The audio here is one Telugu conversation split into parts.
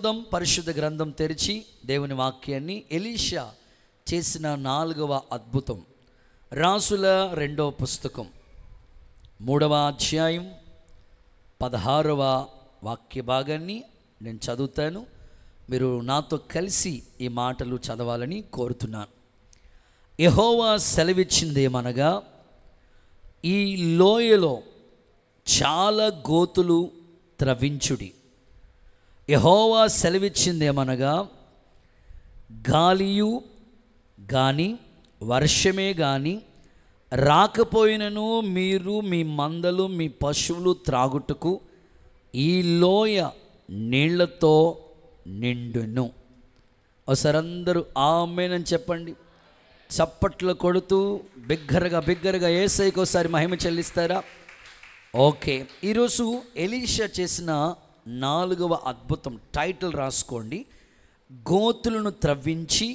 చూద్దాం పరిశుద్ధ గ్రంథం తెరిచి దేవుని వాక్యాన్ని. ఎలీషా చేసిన 4వ అద్భుతం. రాసుల 2వ పుస్తకం 3వ అధ్యాయం 16వ వాక్య భాగాన్ని నేను చదువుతాను. మీరు నాతో కలిసి ఈ మాటలు చదవాలని కోరుతున్నాను. యెహోవా సెలవిచ్చిందేమనగా, ఈ లోయలో చాలా గోతులు త్రవ్వించుడి. యెహోవా సెలవిచ్చిందేమనగా, గాలియు గాని వర్షమే గాని రాకపోయినను మీరు మీ మందలు మీ పశువులు త్రాగుటకు ఈ లోయ నీళ్లతో నిండును. ఒకసారి అందరూ ఆమేనని చెప్పండి. చప్పట్లు కొడుతూ బిగ్గరగా యేసయ్యకు ఒకసారి మహిమ చెల్లిస్తారా? ఓకే, ఈరోజు ఎలీషా చేసిన 4వ అద్భుతం టైటిల్ రాసుకోండి. గోతులను త్రవ్వించి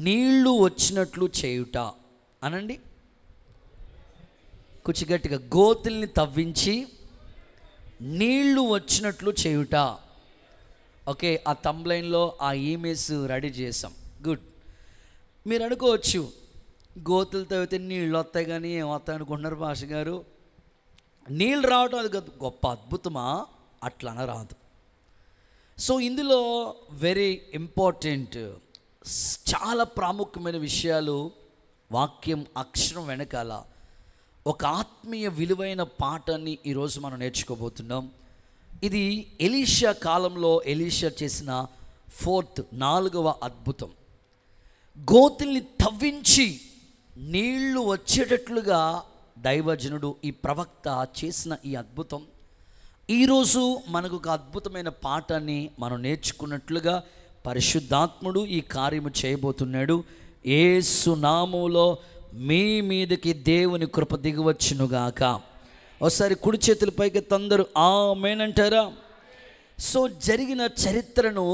నీళ్లు వచ్చినట్లు చేయుట. అనండి కొంచెం గట్టిగా. గోతుల్ని తవ్వించి నీళ్లు వచ్చినట్లు చేయుట. ఓకే, ఆ థంబ్లైన్లో ఆ ఇమేజ్ రెడీ చేసాం. గుడ్. మీరు అనుకోవచ్చు, గోతులు తవ్వితే నీళ్ళు వస్తాయి కానీ ఏమవుతాయి అనుకుంటున్నారు భాష గారు. నీళ్ళు రావటం అది గొప్ప అద్భుతమా? అట్లా రాదు. సో ఇందులో వెరీ ఇంపార్టెంట్, చాలా ప్రాముఖ్యమైన విషయాలు వాక్యం అక్షరం వెనకాల ఒక ఆత్మీయ విలువైన పాఠాన్ని ఈరోజు మనం నేర్చుకోబోతున్నాం. ఇది ఎలీషా కాలంలో ఎలీషా చేసిన 4వ అద్భుతం. గోతుల్ని తవ్వించి నీళ్లు వచ్చేటట్లుగా దైవజనుడు ఈ ప్రవక్త చేసిన ఈ అద్భుతం ఈరోజు మనకు ఒక అద్భుతమైన పాఠాన్ని మనం నేర్చుకున్నట్లుగా పరిశుద్ధాత్ముడు ఈ కార్యము చేయబోతున్నాడు. యేసు నామములో మీ మీదకి దేవుని కృప దిగవచ్చునుగాక. ఒకసారి కుడి చేతుల పైకి అందరూ ఆమేన్ అంటారా? సో జరిగిన చరిత్రను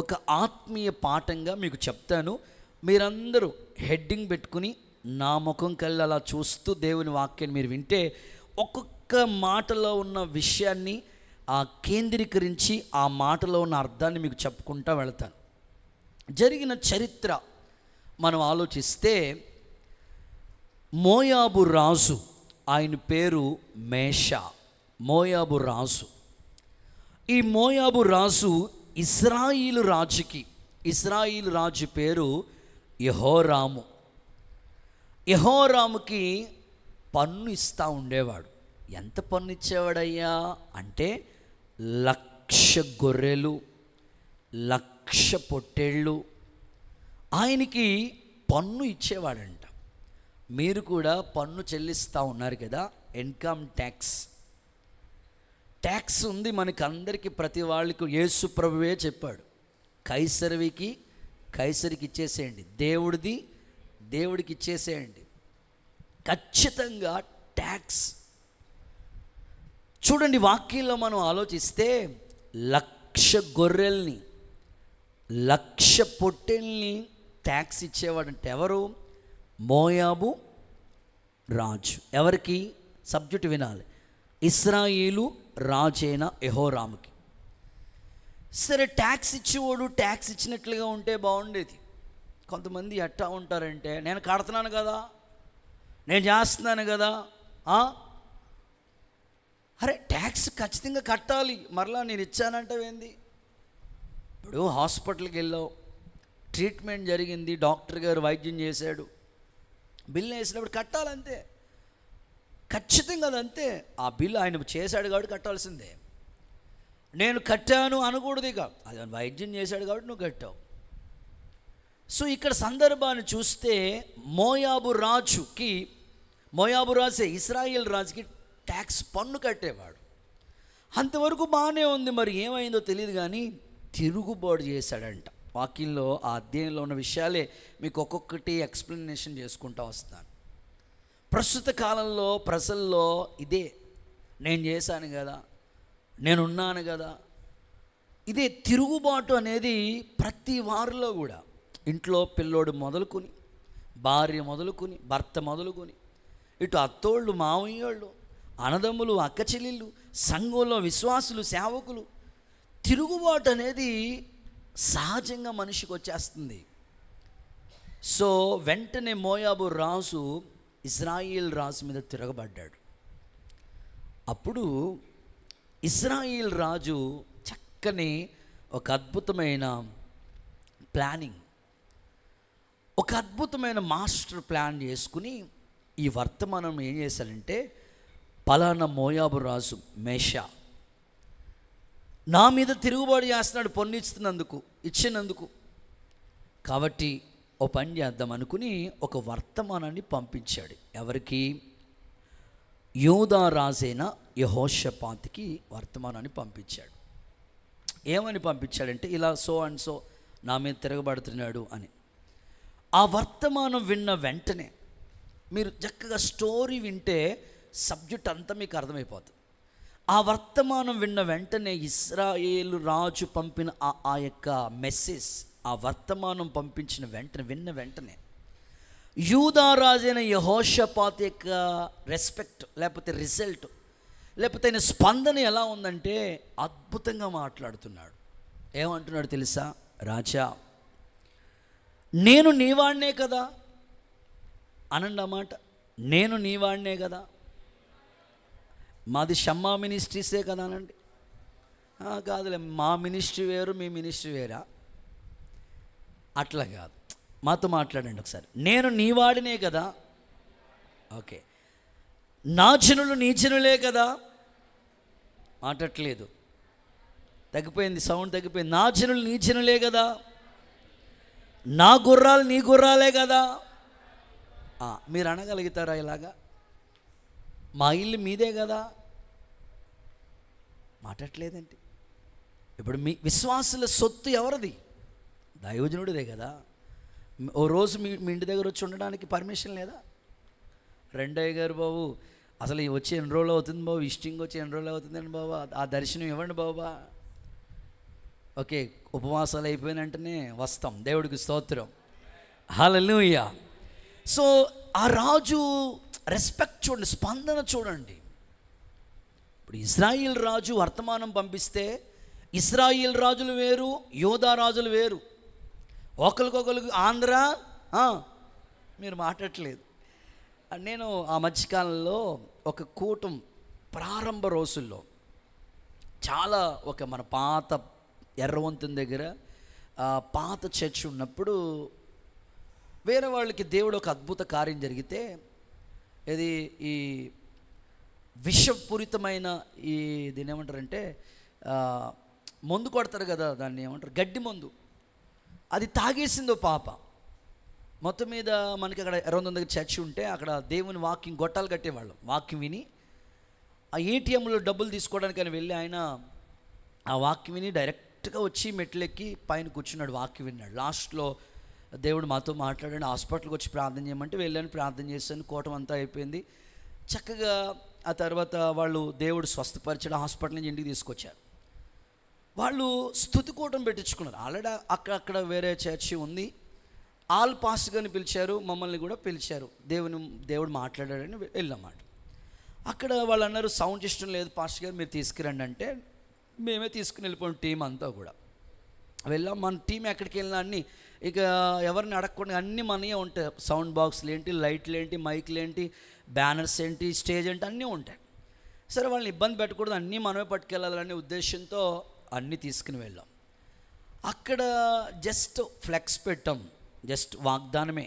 ఒక ఆత్మీయ పాఠంగా మీకు చెప్తాను. మీరందరూ హెడ్డింగ్ పెట్టుకుని నా ముఖం కళ్ళు అలా చూస్తూ దేవుని వాక్యాన్ని మీరు వింటే ఒక్కొక్క మాటలో ఉన్న విషయాన్ని కేంద్రీకరించి ఆ మాటలో ఉన్న అర్థాన్ని మీకు చెప్పుకుంటూ వెళతాను. జరిగిన చరిత్ర మనం ఆలోచిస్తే, మోయాబు రాజు, ఆయన పేరు మేషా. మోయాబు రాజు. ఈ మోయాబు రాజు ఇశ్రాయేలు రాజు పేరు యెహోరాము. యెహోరాముకి పన్ను ఇస్తూ ఉండేవాడు. ఎంత పన్ను ఇచ్చేవాడయ్యా అంటే 1,00,000 గొర్రెలు, 1,00,000 పొట్టేళ్ళు ఆయనకి పన్ను ఇచ్చేవాడంట. మీరు కూడా పన్ను చెల్లిస్తూ ఉన్నారు కదా, ఇన్కమ్ ట్యాక్స్ ఉంది మనకి అందరికీ, ప్రతి వాళ్ళకి. యేసు ప్రభువే చెప్పాడు, కైసరికి ఇచ్చేసేయండి, దేవుడికి ఇచ్చేసేయండి. ఖచ్చితంగా ట్యాక్స్. చూడండి, వాక్యంలో మనం ఆలోచిస్తే 1,00,000 గొర్రెల్ని, 1,00,000 పొట్టేల్ని ట్యాక్స్ ఇచ్చేవాడంటే ఎవరు? మోయాబు రాజు. ఎవరికి? సబ్జెక్ట్ వినాలి. ఇశ్రాయేలు రాజైన యెహోరాముకి. సరే, ట్యాక్స్ ఇచ్చేవాడు ట్యాక్స్ ఇచ్చినట్లుగా ఉంటే బాగుండేది. కొంతమంది ఎట్టా ఉంటారంటే, నేను కడుతున్నాను కదా, నేను చేస్తున్నాను కదా. అరే, ట్యాక్స్ ఖచ్చితంగా కట్టాలి, మరలా నేను ఇచ్చానంటావేంది? ఇప్పుడు హాస్పిటల్కి వెళ్ళావు, ట్రీట్మెంట్ జరిగింది, డాక్టర్ గారు వైద్యం చేశాడు, బిల్లు వేసినప్పుడు కట్టాలంతే, ఖచ్చితంగా అదంతే. ఆ బిల్లు ఆయన చేశాడు కాబట్టి కట్టాల్సిందే. నేను కట్టాను అనకూడదు, ఇక అది వైద్యం చేశాడు కాబట్టి నువ్వు కట్టావు. సో ఇక్కడ సందర్భాన్ని చూస్తే మోయాబు రాజే ఇశ్రాయేల్ రాజుకి ట్యాక్స్ పన్ను కట్టేవాడు. అంతవరకు బాగానే ఉంది. మరి ఏమైందో తెలియదు కానీ తిరుగుబాటు చేశాడంట. వాక్యంలో ఆ అధ్యాయంలో ఉన్న విషయాలే మీకు ఒక్కొక్కటి ఎక్స్ప్లెనేషన్ చేసుకుంటూ వస్తాను. ప్రస్తుత కాలంలో ప్రజల్లో ఇదే, నేను చేశాను కదా, నేనున్నాను కదా, ఇదే తిరుగుబాటు అనేది ప్రతి వారిలో కూడా. ఇంట్లో పిల్లోడు మొదలుకొని, భార్య మొదలుకొని, భర్త మొదలుకొని, ఇటు అత్తోళ్ళు, మావయ్యోళ్ళు, అన్నదమ్ములు, అక్క చెల్లెళ్ళు, సంఘంలో విశ్వాసులు, సేవకులు, తిరుగుబాటు అనేది సహజంగా మనిషికి వచ్చేస్తుంది. సో వెంటనే మోయాబు రాజు ఇజ్రాయిల్ రాజు మీద తిరగబడ్డాడు. అప్పుడు ఇజ్రాయిల్ రాజు చక్కని ఒక అద్భుతమైన ప్లానింగ్, ఒక అద్భుతమైన మాస్టర్ ప్లాన్ చేసుకుని ఈ వర్తమానం ఏం చేశాడంటే, పలానా మోయాబు రాజు మేషా నా మీద తిరుగుబాటు చేస్తున్నాడు పన్ను ఇచ్చినందుకు, కాబట్టి ఓ పని చేద్దాం అనుకుని ఒక వర్తమానాన్ని పంపించాడు. ఎవరికి? యూదా రాజైన యెహోషాపాతుకి వర్తమానాన్ని పంపించాడు. ఏమని పంపించాడంటే, ఇలా సో అండ్ సో నా మీద తిరగబడుతున్నాడు అని. ఆ వర్తమానం విన్న వెంటనే, మీరు చక్కగా స్టోరీ వింటే సబ్జెక్ట్ అంతా మీకు అర్థమైపోతుంది. ఆ వర్తమానం విన్న వెంటనే ఇశ్రాయేలు రాజు పంపిన ఆ యొక్క మెసేజ్, ఆ వర్తమానం పంపించిన విన్న వెంటనే యూదా రాజైన యెహోషాపాతు యొక్క రెస్పెక్ట్ లేకపోతే రిజల్ట్ లేకపోతే ఆయన స్పందన ఎలా ఉందంటే అద్భుతంగా మాట్లాడుతున్నాడు. ఏమంటున్నాడు తెలుసా? రాజా, నేను నీవాడినే కదా అనండి ఆ మాట. నేను నీవాడినే కదా. మాది షమ్మా మినిస్ట్రీసే కదా అనండి. కాదులే, మా మినిస్ట్రీ వేరు మీ మినిస్ట్రీ వేరా, అట్లా కాదు. మాతో మాట్లాడండి ఒకసారి. నేను నీవాడినే కదా. ఓకే. నా జనులు నీ జనులే కదా. మాట్లాడట్లేదు, తగ్గిపోయింది, సౌండ్ తగ్గిపోయింది. నా జనులు నీ జనులే కదా. నా గుర్రాలు నీ గుర్రాలే కదా. మీరు అనగలుగుతారా ఇలాగా? మా ఇల్లు మీదే కదా. మాట్లాడట్లేదండి. ఇప్పుడు మీ విశ్వాసుల సొత్తు ఎవరిది? దైవజనుడిదే కదా. ఓ రోజు మీ ఇంటి దగ్గర వచ్చి ఉండడానికి పర్మిషన్ లేదా? రెండయ్య గారు, బాబు అసలు వచ్చి ఎన్ని రోజులు అవుతుంది బాబు, విజిటింగ్ వచ్చి ఎన్ని రోజులు అవుతుందండి బాబు, ఆ దర్శనం ఇవ్వండి బాబా. ఓకే, ఉపవాసాలు అయిపోయిన వెంటనే వస్తాం. దేవుడికి స్తోత్రం, హల్లెలూయా. సో ఆ రాజు రెస్పెక్ట్ చూడండి, స్పందన చూడండి. ఇప్పుడు ఇశ్రాయేల్ రాజు వర్తమానం పంపిస్తే ఇశ్రాయేల్ రాజులు వేరు, యోధా రాజులు వేరు. ఒకరికొకరికి ఆంధ్ర, మీరు మాట్లాడట్లేదు. నేను ఆ మధ్యకాలంలో ఒక కూటం ప్రారంభ రోజుల్లో చాలా మన పాత ఎర్రవంతుని దగ్గర పాత చర్చ్ ఉన్నప్పుడు వేరే వాళ్ళకి దేవుడు ఒక అద్భుత కార్యం జరిగితే, ఇది ఈ విషపూరితమైన దీని ఏమంటారంటే మందు కొడతారు కదా, దాన్ని ఏమంటారు, గడ్డి మందు. అది తాగేసిందో పాప. మొత్తం మీద మనకి అక్కడ ఎర్రవంతుని దగ్గర చర్చి ఉంటే అక్కడ దేవుని వాక్యం గొట్టాలు కట్టేవాళ్ళం. వాక్యం విని ఆ ఏటీఎంలో డబ్బులు తీసుకోవడానికి అని వెళ్ళి ఆయన ఆ వాక్యం విని డైరెక్ట్గా వచ్చి మెట్లెక్కి పైన కూర్చున్నాడు, వాక్యం విన్నాడు. లాస్ట్లో దేవుడు మాతో మాట్లాడండి, హాస్పిటల్కి వచ్చి ప్రార్థన చేయమంటే వెళ్ళాను, ప్రార్థన చేశాను. కూటం అంతా అయిపోయింది చక్కగా. ఆ తర్వాత వాళ్ళు దేవుడు స్వస్థపరిచడం, హాస్పిటల్ నుంచి ఇంటికి తీసుకొచ్చారు. వాళ్ళు స్తుతి కూటం పెట్టించుకున్నారు. ఆల్రెడీ అక్కడ వేరే చర్చి ఉంది. ఆల్ పాస్టర్ని పిలిచారు, మమ్మల్ని కూడా పిలిచారు. దేవుడు మాట్లాడాడని వెళ్ళామాట. అక్కడ వాళ్ళు అన్నారు, సౌండ్ సిస్టమ్ లేదు పాస్టర్ గారు, మీరు తీసుకురండి అంటే మేమే తీసుకుని వెళ్ళిపోయాం. టీం అంతా కూడా వెళ్ళాం. మన టీం ఎక్కడికి వెళ్ళినా అన్నీ ఇక ఎవరిని అడగకుండా అన్నీ మనయే ఉంటాయి. సౌండ్ బాక్స్లు ఏంటి, లైట్లు ఏంటి, మైక్లు ఏంటి, బ్యానర్స్ ఏంటి, స్టేజ్ ఏంటి, అన్నీ ఉంటాయి. సరే వాళ్ళని ఇబ్బంది పెట్టకూడదు, అన్నీ మనమే పట్టుకెళ్ళాలనే ఉద్దేశంతో అన్నీ తీసుకుని వెళ్ళాం. అక్కడ జస్ట్ ఫ్లెక్స్ పెట్టాం, జస్ట్ వాగ్దానమే.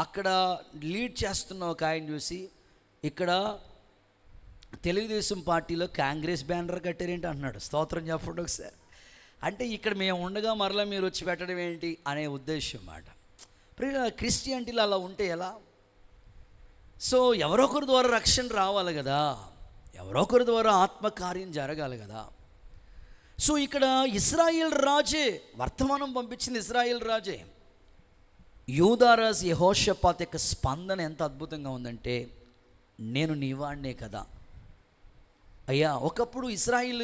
అక్కడ లీడ్ చేస్తున్న ఒక ఆయన చూసి, ఇక్కడ తెలుగుదేశం పార్టీలో కాంగ్రెస్ బ్యానర్ కట్టారేంటి అంటున్నాడు. స్తోత్రం చెప్పండి ఒకసారి. అంటే ఇక్కడ మేము ఉండగా మరలా మీరు వచ్చి పెట్టడం ఏంటి అనే ఉద్దేశం అన్నమాట. క్రిస్టియానిటీలో అలా ఉంటే ఎలా? సో ఎవరొకరి ద్వారా రక్షణ రావాలి కదా, ఎవరొకరి ద్వారా ఆత్మకార్యం జరగాలి కదా. సో ఇక్కడ ఇశ్రాయేల్ రాజే వర్తమానం పంపించింది, ఇశ్రాయేల్ రాజే. యూదారాజు యెహోషాపాతు యొక్క స్పందన ఎంత అద్భుతంగా ఉందంటే, నేను నీవాడినే కదా అయ్యా. ఒకప్పుడు ఇశ్రాయేల్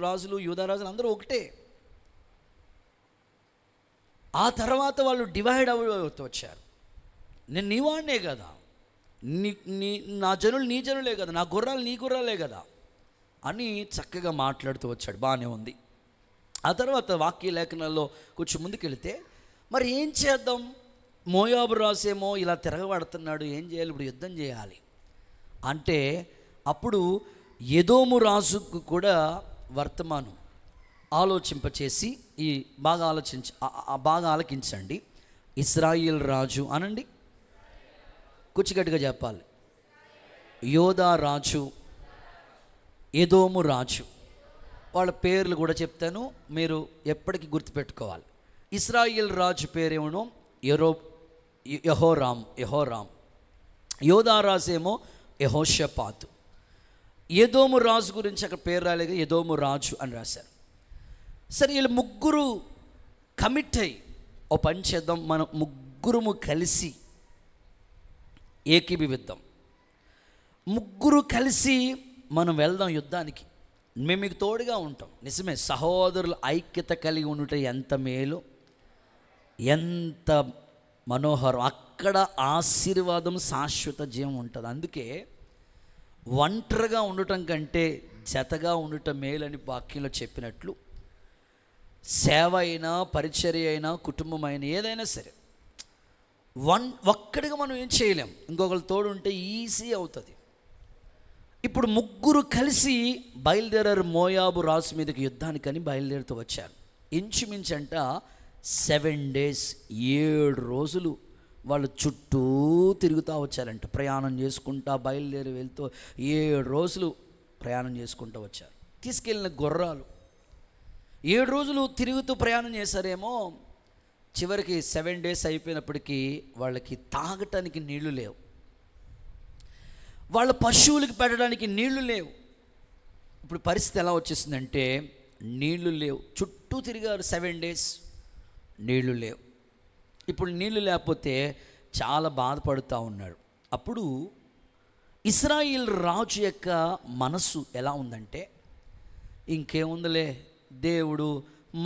రాజులు, యూదారాజులు అందరూ ఒకటే. ఆ తర్వాత వాళ్ళు డివైడ్ అవుతూ వచ్చారు. నేను నీవాడినే కదా, నా జనులు నీ జనులే కదా, నా గుర్రాలు నీ గుర్రాలే కదా అని చక్కగా మాట్లాడుతూ వచ్చాడు. బాగానే ఉంది. ఆ తర్వాత వాక్య లేఖనాల్లో కొంచెం ముందుకెళ్తే మరి ఏం చేద్దాం, మోయాబు రాజేమో ఇలా తిరగబడుతున్నాడు, ఏం చేయాలి, ఇప్పుడు యుద్ధం చేయాలి అంటే అప్పుడు ఎదోము రాజుకు కూడా వర్తమానం ఆలోచింపచేసి ఈ బాగా ఆలకించండి. ఇశ్రాయేల్ రాజు అనండి, కుచ్చిగట్టుగా చెప్పాలి. యోధా రాజు, ఎదోము రాజు, వాళ్ళ పేర్లు కూడా చెప్తాను, మీరు ఎప్పటికీ గుర్తుపెట్టుకోవాలి. ఇశ్రాయేల్ రాజు పేరేమో యెహోరాం, యోధా రాజు ఏమో యెహోషాపాతు. ఎదోము రాజు గురించి అక్కడ పేరు రాలేదు, ఎదోము రాజు అని రాశారు. సరే, వీళ్ళు ముగ్గురు కమిట్ అయ్యి ఓ పని చేద్దాం, మనం ముగ్గురుము కలిసి ఏకీభవిద్దాం, ముగ్గురు కలిసి మనం వెళ్దాం యుద్ధానికి, మేము మీకు తోడుగా ఉంటాం. నిజమే, సహోదరుల ఐక్యత కలిగి ఉండుట ఎంత మేలు, ఎంత మనోహరం. అక్కడ ఆశీర్వాదం, శాశ్వత జీవం ఉంటుంది. అందుకే ఒంటరిగా ఉండటం కంటే జతగా ఉండటం మేలని వాక్యంలో చెప్పినట్లు, సేవ అయినా, పరిచర్య అయినా, కుటుంబం అయినా, ఏదైనా సరే ఒక్కడిగా మనం ఏం చేయలేం, ఇంకొకరు తోడు ఉంటే ఈజీ అవుతుంది. ఇప్పుడు ముగ్గురు కలిసి బయలుదేరారు మోయాబు రాజు మీదకి యుద్ధానికని బయలుదేరుతూ వచ్చారు. ఇంచుమించంట 7 days 7 రోజులు వాళ్ళు చుట్టూ తిరుగుతూ వచ్చారంట. ప్రయాణం చేసుకుంటా బయలుదేరి వెళ్తూ 7 రోజులు ప్రయాణం చేసుకుంటూ వచ్చారు. తీసుకెళ్ళిన గుర్రాలు 7 రోజులు తిరుగుతూ ప్రయాణం చేశారేమో. చివరికి 7 days అయిపోయినప్పటికీ వాళ్ళకి తాగటానికి నీళ్లు లేవు, వాళ్ళ పశువులకి పెట్టడానికి నీళ్లు లేవు. ఇప్పుడు పరిస్థితి ఎలా వచ్చేసిందంటే నీళ్లు లేవు, చుట్టూ తిరిగారు 7 days, నీళ్లు లేవు. ఇప్పుడు నీళ్లు లేకపోతే చాలా బాధపడుతూ ఉన్నాడు. అప్పుడు ఇశ్రాయేల్ రాజు యొక్క మనసు ఎలా ఉందంటే, ఇంకేముందిలే, దేవుడు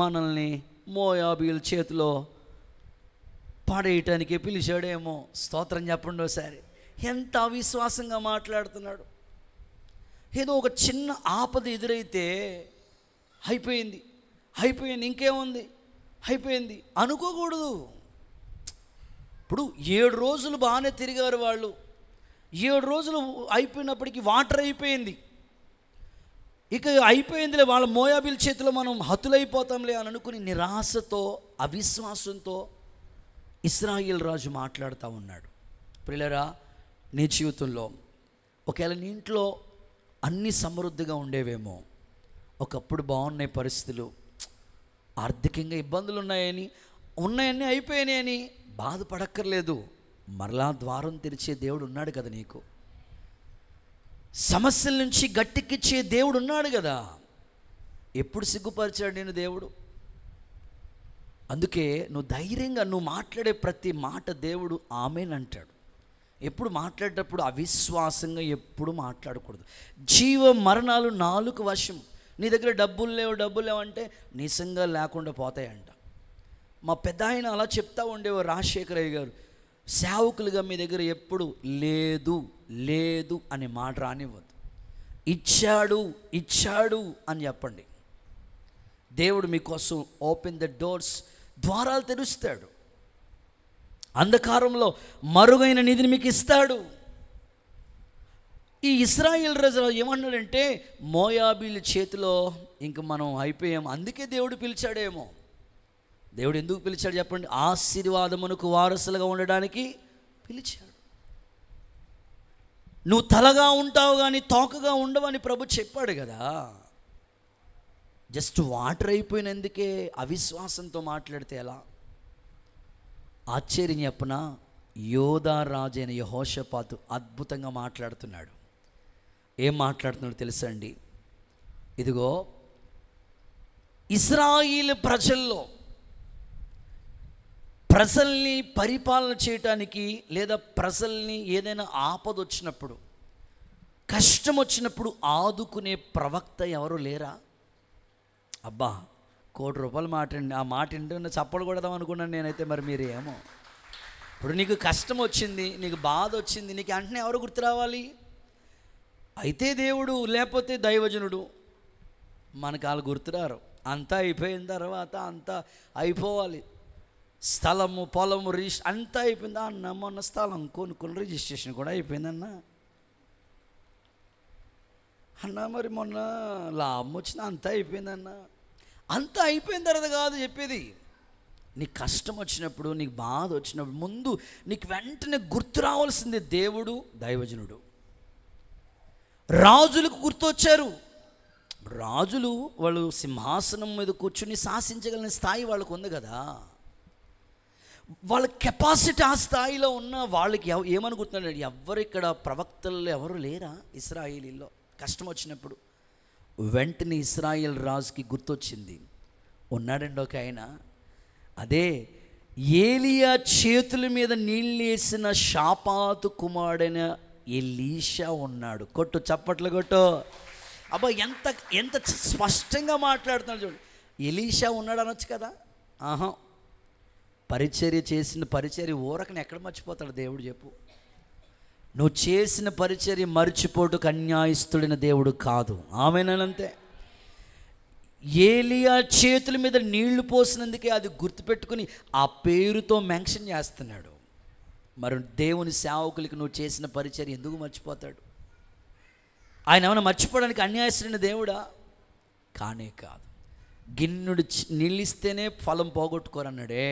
మనల్ని మోయాబీల చేతిలో పడేయటానికి పిలిచాడేమో. స్తోత్రం చెప్పండి ఒకసారి. ఎంత అవిశ్వాసంగా మాట్లాడుతున్నాడు. ఏదో ఒక చిన్న ఆపద ఎదురైతే అయిపోయింది, ఇంకేముంది, అయిపోయింది అనుకోకూడదు. ఇప్పుడు 7 రోజులు బాగానే తిరిగారు వాళ్ళు, 7 రోజులు అయిపోయినప్పటికీ వాటర్ అయిపోయింది, ఇక అయిపోయిందిలే, వాళ్ళ మోయాబీల చేతిలో మనం హతులైపోతాంలే అని అనుకుని నిరాశతో, అవిశ్వాసంతో ఇశ్రాయేల్ రాజు మాట్లాడుతూ ఉన్నాడు. ప్రియులారా, నీ జీవితంలో ఒకవేళ నీ ఇంట్లో అన్నీ సమృద్ధిగా ఉండేవేమో, ఒకప్పుడు బాగున్నాయి పరిస్థితులు, ఆర్థికంగా ఇబ్బందులు ఉన్నాయని అయిపోయాయని బాధపడక్కర్లేదు. మరలా ద్వారం తెరిచే దేవుడు ఉన్నాడు కదా నీకు, సమస్యల నుంచి గట్టెక్కిచ్చే దేవుడు ఉన్నాడు కదా. ఎప్పుడు సిగ్గుపరిచాడు నేను దేవుడు? అందుకే నువ్వు ధైర్యంగా నువ్వు మాట్లాడే ప్రతి మాట దేవుడు ఆమేన్ అంటాడు. ఎప్పుడు మాట్లాడేటప్పుడు అవిశ్వాసంగా ఎప్పుడు మాట్లాడకూడదు. జీవ మరణాలు నాలుక వశం. నీ దగ్గర డబ్బులు లేవు అంటే నిజంగా లేకుండా పోతాయంట. మా పెద్ద ఆయన అలా చెప్తా ఉండేవారు, రాజశేఖరయ్య గారు. సేవకులుగా మీ దగ్గర ఎప్పుడు లేదు అనే మాట రానివ్వద్దు. ఇచ్చాడు అని చెప్పండి. దేవుడు మీకోసం ఓపెన్ ద డోర్స్, ద్వారాలు తెరుస్తాడు. అంధకారంలో మరుగైన నిధిని మీకు ఇస్తాడు. ఈ ఇశ్రాయేల్ రాజు ఏమన్నాడంటే, మోయాబీల చేతిలో ఇంక మనం అయిపోయాం, అందుకే దేవుడు పిలిచాడేమో. దేవుడు ఎందుకు పిలిచాడు చెప్పండి? ఆశీర్వాదమునకు వారసులుగా ఉండడానికి పిలిచాడు. నువ్వు తలగా ఉంటావు కానీ తోకగా ఉండవని ప్రభు చెప్పాడు కదా. జస్ట్ వాటర్ అయిపోయినందుకే అవిశ్వాసంతో మాట్లాడితే ఎలా? ఆశ్చర్యం చెప్పనా, యోధా రాజు అయిన యెహోషాపాతు అద్భుతంగా మాట్లాడుతున్నాడు. ఏం మాట్లాడుతున్నాడు తెలుసా అండి? ఇదిగో, ఇశ్రాయేలు ప్రజల్ని పరిపాలన చేయటానికి, లేదా ప్రజల్ని ఏదైనా ఆపద వచ్చినప్పుడు, కష్టం వచ్చినప్పుడు ఆదుకునే ప్రవక్త ఎవరు లేరా? అబ్బా, ₹1,00,00,000 మాట అండి. ఆ మాట ఏంటో చప్పలు కొడదాం అనుకున్నాను నేనైతే. మరి మీరు ఏమో, ఇప్పుడు నీకు కష్టం వచ్చింది, నీకు బాధ వచ్చింది, నీకు వెంటనే ఎవరు గుర్తు రావాలి? అయితే దేవుడు, లేకపోతే దైవజనుడు. మనకు వాళ్ళు గుర్తురారు. అంతా అయిపోయిన తర్వాత అంతా అయిపోవాలి, స్థలము పొలము అంతా అయిపోయిందా అన్న. మొన్న స్థలం కొనుక్కుని రిజిస్ట్రేషన్ కూడా అయిపోయిందన్న. అన్న మరి మొన్న లాభం వచ్చిన అంతా అయిపోయిందన్న. అంతా అయిపోయిన తర్వాత కాదు చెప్పేది. నీకు కష్టం వచ్చినప్పుడు, నీకు బాధ వచ్చినప్పుడు ముందు నీకు వెంటనే గుర్తు రావాల్సింది దేవుడు, దైవజనుడు. రాజులకు గుర్తొచ్చారు. రాజులు వాళ్ళు సింహాసనం మీద కూర్చుని శాసించగలిగిన స్థాయి వాళ్ళకు ఉంది కదా. వాళ్ళ కెపాసిటీ ఆ స్థాయిలో ఉన్న వాళ్ళకి ఏమనుకుంటున్నాడు, ఎవరు ఇక్కడ ప్రవక్తలు ఎవరు లేరా ఇశ్రాయేలీలో? కష్టం వచ్చినప్పుడు వెంటనే ఇశ్రాయేల్ రాజుకి గుర్తొచ్చింది. ఉన్నాడండి ఒక ఆయన, అదే ఏలియా చేతుల మీద నీళ్ళు వేసిన షాపాతు కుమారుడైన ఎలీషా ఉన్నాడు. కొట్టు, చప్పట్లు కొట్టు. అబ్బా ఎంత ఎంత స్పష్టంగా మాట్లాడుతున్నాడు చూడండి. ఎలీషా ఉన్నాడు అనొచ్చు కదా. ఆహా, పరిచర్య చేసిన పరిచర్య ఊరకని ఎక్కడ మర్చిపోతాడు దేవుడు చెప్పు? నువ్వు చేసిన పరిచర్య మర్చిపోటుకు అన్యాయస్తుడైన దేవుడు కాదు. ఆమెనంతే. ఏలియా చేతుల మీద నీళ్లు పోసినందుకే అది గుర్తుపెట్టుకుని ఆ పేరుతో మెన్షన్ చేస్తున్నాడు. మరి దేవుని సేవకులకి నువ్వు చేసిన పరిచర్య ఎందుకు మర్చిపోతాడు? ఆయన ఏమైనా మర్చిపోవడానికి అన్యాయస్తుడైన దేవుడా? కానే కాదు. గిన్నెడు నీళ్ళు ఇస్తేనే ఫలం పోగొట్టుకోరన్నాడే.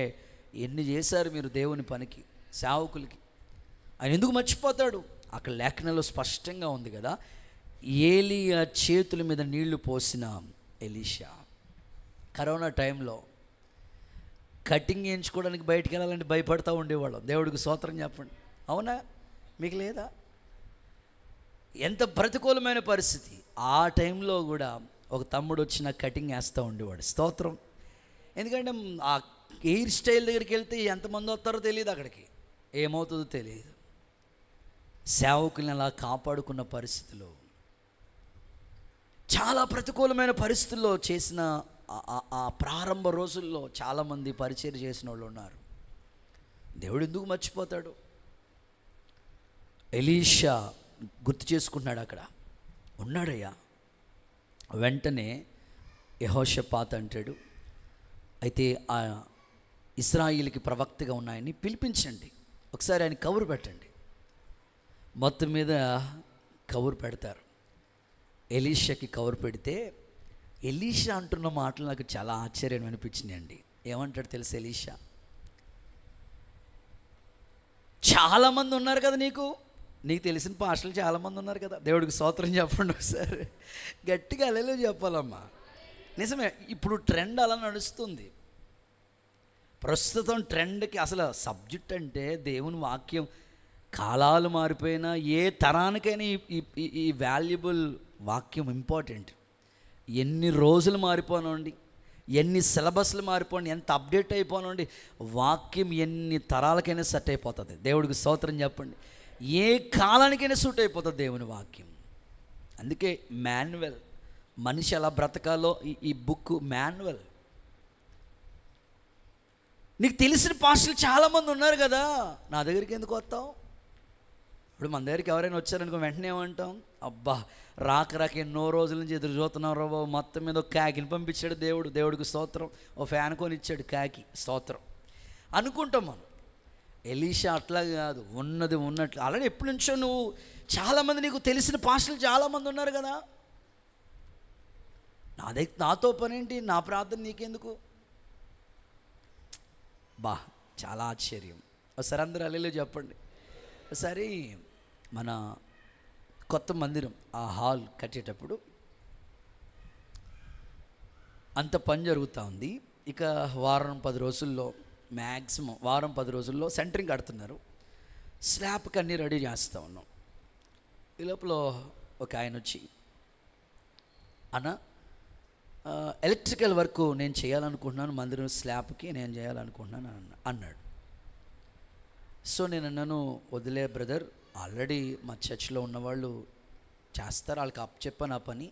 ఎన్ని చేశారు మీరు దేవుని పనికి, సేవకులకి? ఆయన ఎందుకు మర్చిపోతాడు? అక్కడ లేఖనంలో స్పష్టంగా ఉంది కదా. ఏలియా చేతుల మీద నీళ్లు పోసిన ఎలీషా. కరోనా టైంలో కటింగ్ చేయించుకోవడానికి బయటికి వెళ్ళాలంటే భయపడతా ఉండేవాళ్ళం. దేవుడికి స్తోత్రం చెప్పండి. అవునా? మీకు లేదా? ఎంత ప్రతికూలమైన పరిస్థితి. ఆ టైంలో కూడా ఒక తమ్ముడు వచ్చి నాకు కటింగ్ వేస్తూ ఉండేవాడు. స్తోత్రం. ఎందుకంటే ఆ హెయిర్ స్టైల్ దగ్గరికి వెళ్తే ఎంతమంది వస్తారో తెలియదు, అక్కడికి ఏమవుతుందో తెలియదు. సేవకుల్ని అలా కాపాడుకున్న పరిస్థితిలో, చాలా ప్రతికూలమైన పరిస్థితుల్లో చేసిన ఆ ప్రారంభ రోజుల్లో చాలామంది పరిచర్య చేసిన వాళ్ళు ఉన్నారు. దేవుడు ఎందుకు మర్చిపోతాడు? ఎలీషా గుర్తు చేసుకుంటున్నాడు. అక్కడ ఉన్నాడయ్యా. వెంటనే యెహోషాపాతు అంటాడు, అయితే ఆ ఇశ్రాయేలుకి ప్రవక్తగా ఉన్నాయని పిలిపించండి, ఒకసారి ఆయన కబురు పెట్టండి. మొత్తం మీద కబురు పెడతారు. ఎలీషాకి కబురు పెడితే ఎలీషా అంటున్న మాటలు నాకు చాలా ఆశ్చర్యం అనిపించింది అండి. ఏమంటాడు తెలుసు ఎలీషా? చాలామంది ఉన్నారు కదా, నీకు తెలిసిన పాస్టర్లు చాలామంది ఉన్నారు కదా. దేవుడికి స్తోత్రం చెప్పండి ఒకసారి గట్టిగా. హల్లెలూయా చెప్పాలమ్మా. నిజమే, ఇప్పుడు ట్రెండ్ అలా నడుస్తుంది. ప్రస్తుతం ట్రెండ్కి అసలు సబ్జెక్ట్ అంటే దేవుని వాక్యం. కాలాలు మారిపోయినా ఏ తరానికైనా ఈ వాల్యుబుల్ వాక్యం ఇంపార్టెంట్. ఎన్ని రోజులు మారిపోనండి, ఎన్ని సిలబస్లు మారిపోండి, ఎంత అప్డేట్ అయిపోనండి, వాక్యం ఎన్ని తరాలకైనా సెట్ అయిపోతుంది. దేవుడికి స్తోత్రం చెప్పండి. ఏ కాలానికైనా సూట్ అయిపోతుంది దేవుని వాక్యం. అందుకే మాన్యువల్, మనిషి ఎలా బ్రతకాలో ఈ బుక్ మాన్యువల్. నీకు తెలిసిన పాస్టర్లు చాలామంది ఉన్నారు కదా, నా దగ్గరికి ఎందుకు వస్తావు? ఇప్పుడు మన దగ్గరికి ఎవరైనా వచ్చారనుకో వెంటనే ఏమంటాం, అబ్బా రాక ఎన్నో రోజుల నుంచి ఎదురు చూస్తున్నాం రా బాబు, మొత్తం మీద ఒక కాకిని పంపించాడు దేవుడు, దేవుడికి స్తోత్రం, ఓ ఫ్యాన్ కొని ఇచ్చాడు కాకి, స్తోత్రం అనుకుంటాం మనం. ఎలీషా అట్లా కాదు, ఉన్నది ఉన్నట్లు. అలాగే ఎప్పటి నుంచో నువ్వు చాలామంది, నీకు తెలిసిన పాస్టర్లు చాలామంది ఉన్నారు కదా, నాతో పనేంటి, నా ప్రార్థన నీకెందుకు? బా చాలా ఆశ్చర్యం. ఒకసారి అందరూ హల్లెలూయా చెప్పండి. ఒకసారి మన కొత్త మందిరం ఆ హాల్ కట్టేటప్పుడు అంత పని జరుగుతూ ఉంది. ఇక వారం 10 రోజుల్లో, మ్యాక్సిమం వారం 10 రోజుల్లో సెంటరింగ్ కడుతున్నారు. స్లాబ్కి అన్నీ రెడీ చేస్తూ ఉన్నాం. ఈ లోపల ఒక ఆయన వచ్చి, అన్న ఎలక్ట్రికల్ వర్క్ నేను చేయాలనుకుంటున్నాను, మందిరం స్లాబ్కి నేను చేయాలనుకుంటున్నాను అన్నాడు. సో నేను అన్నాను, వదిలే బ్రదర్, ఆల్రెడీ మా చర్చ్లో ఉన్నవాళ్ళు చేస్తారు, వాళ్ళకి అప్ చెప్పాను ఆ పని.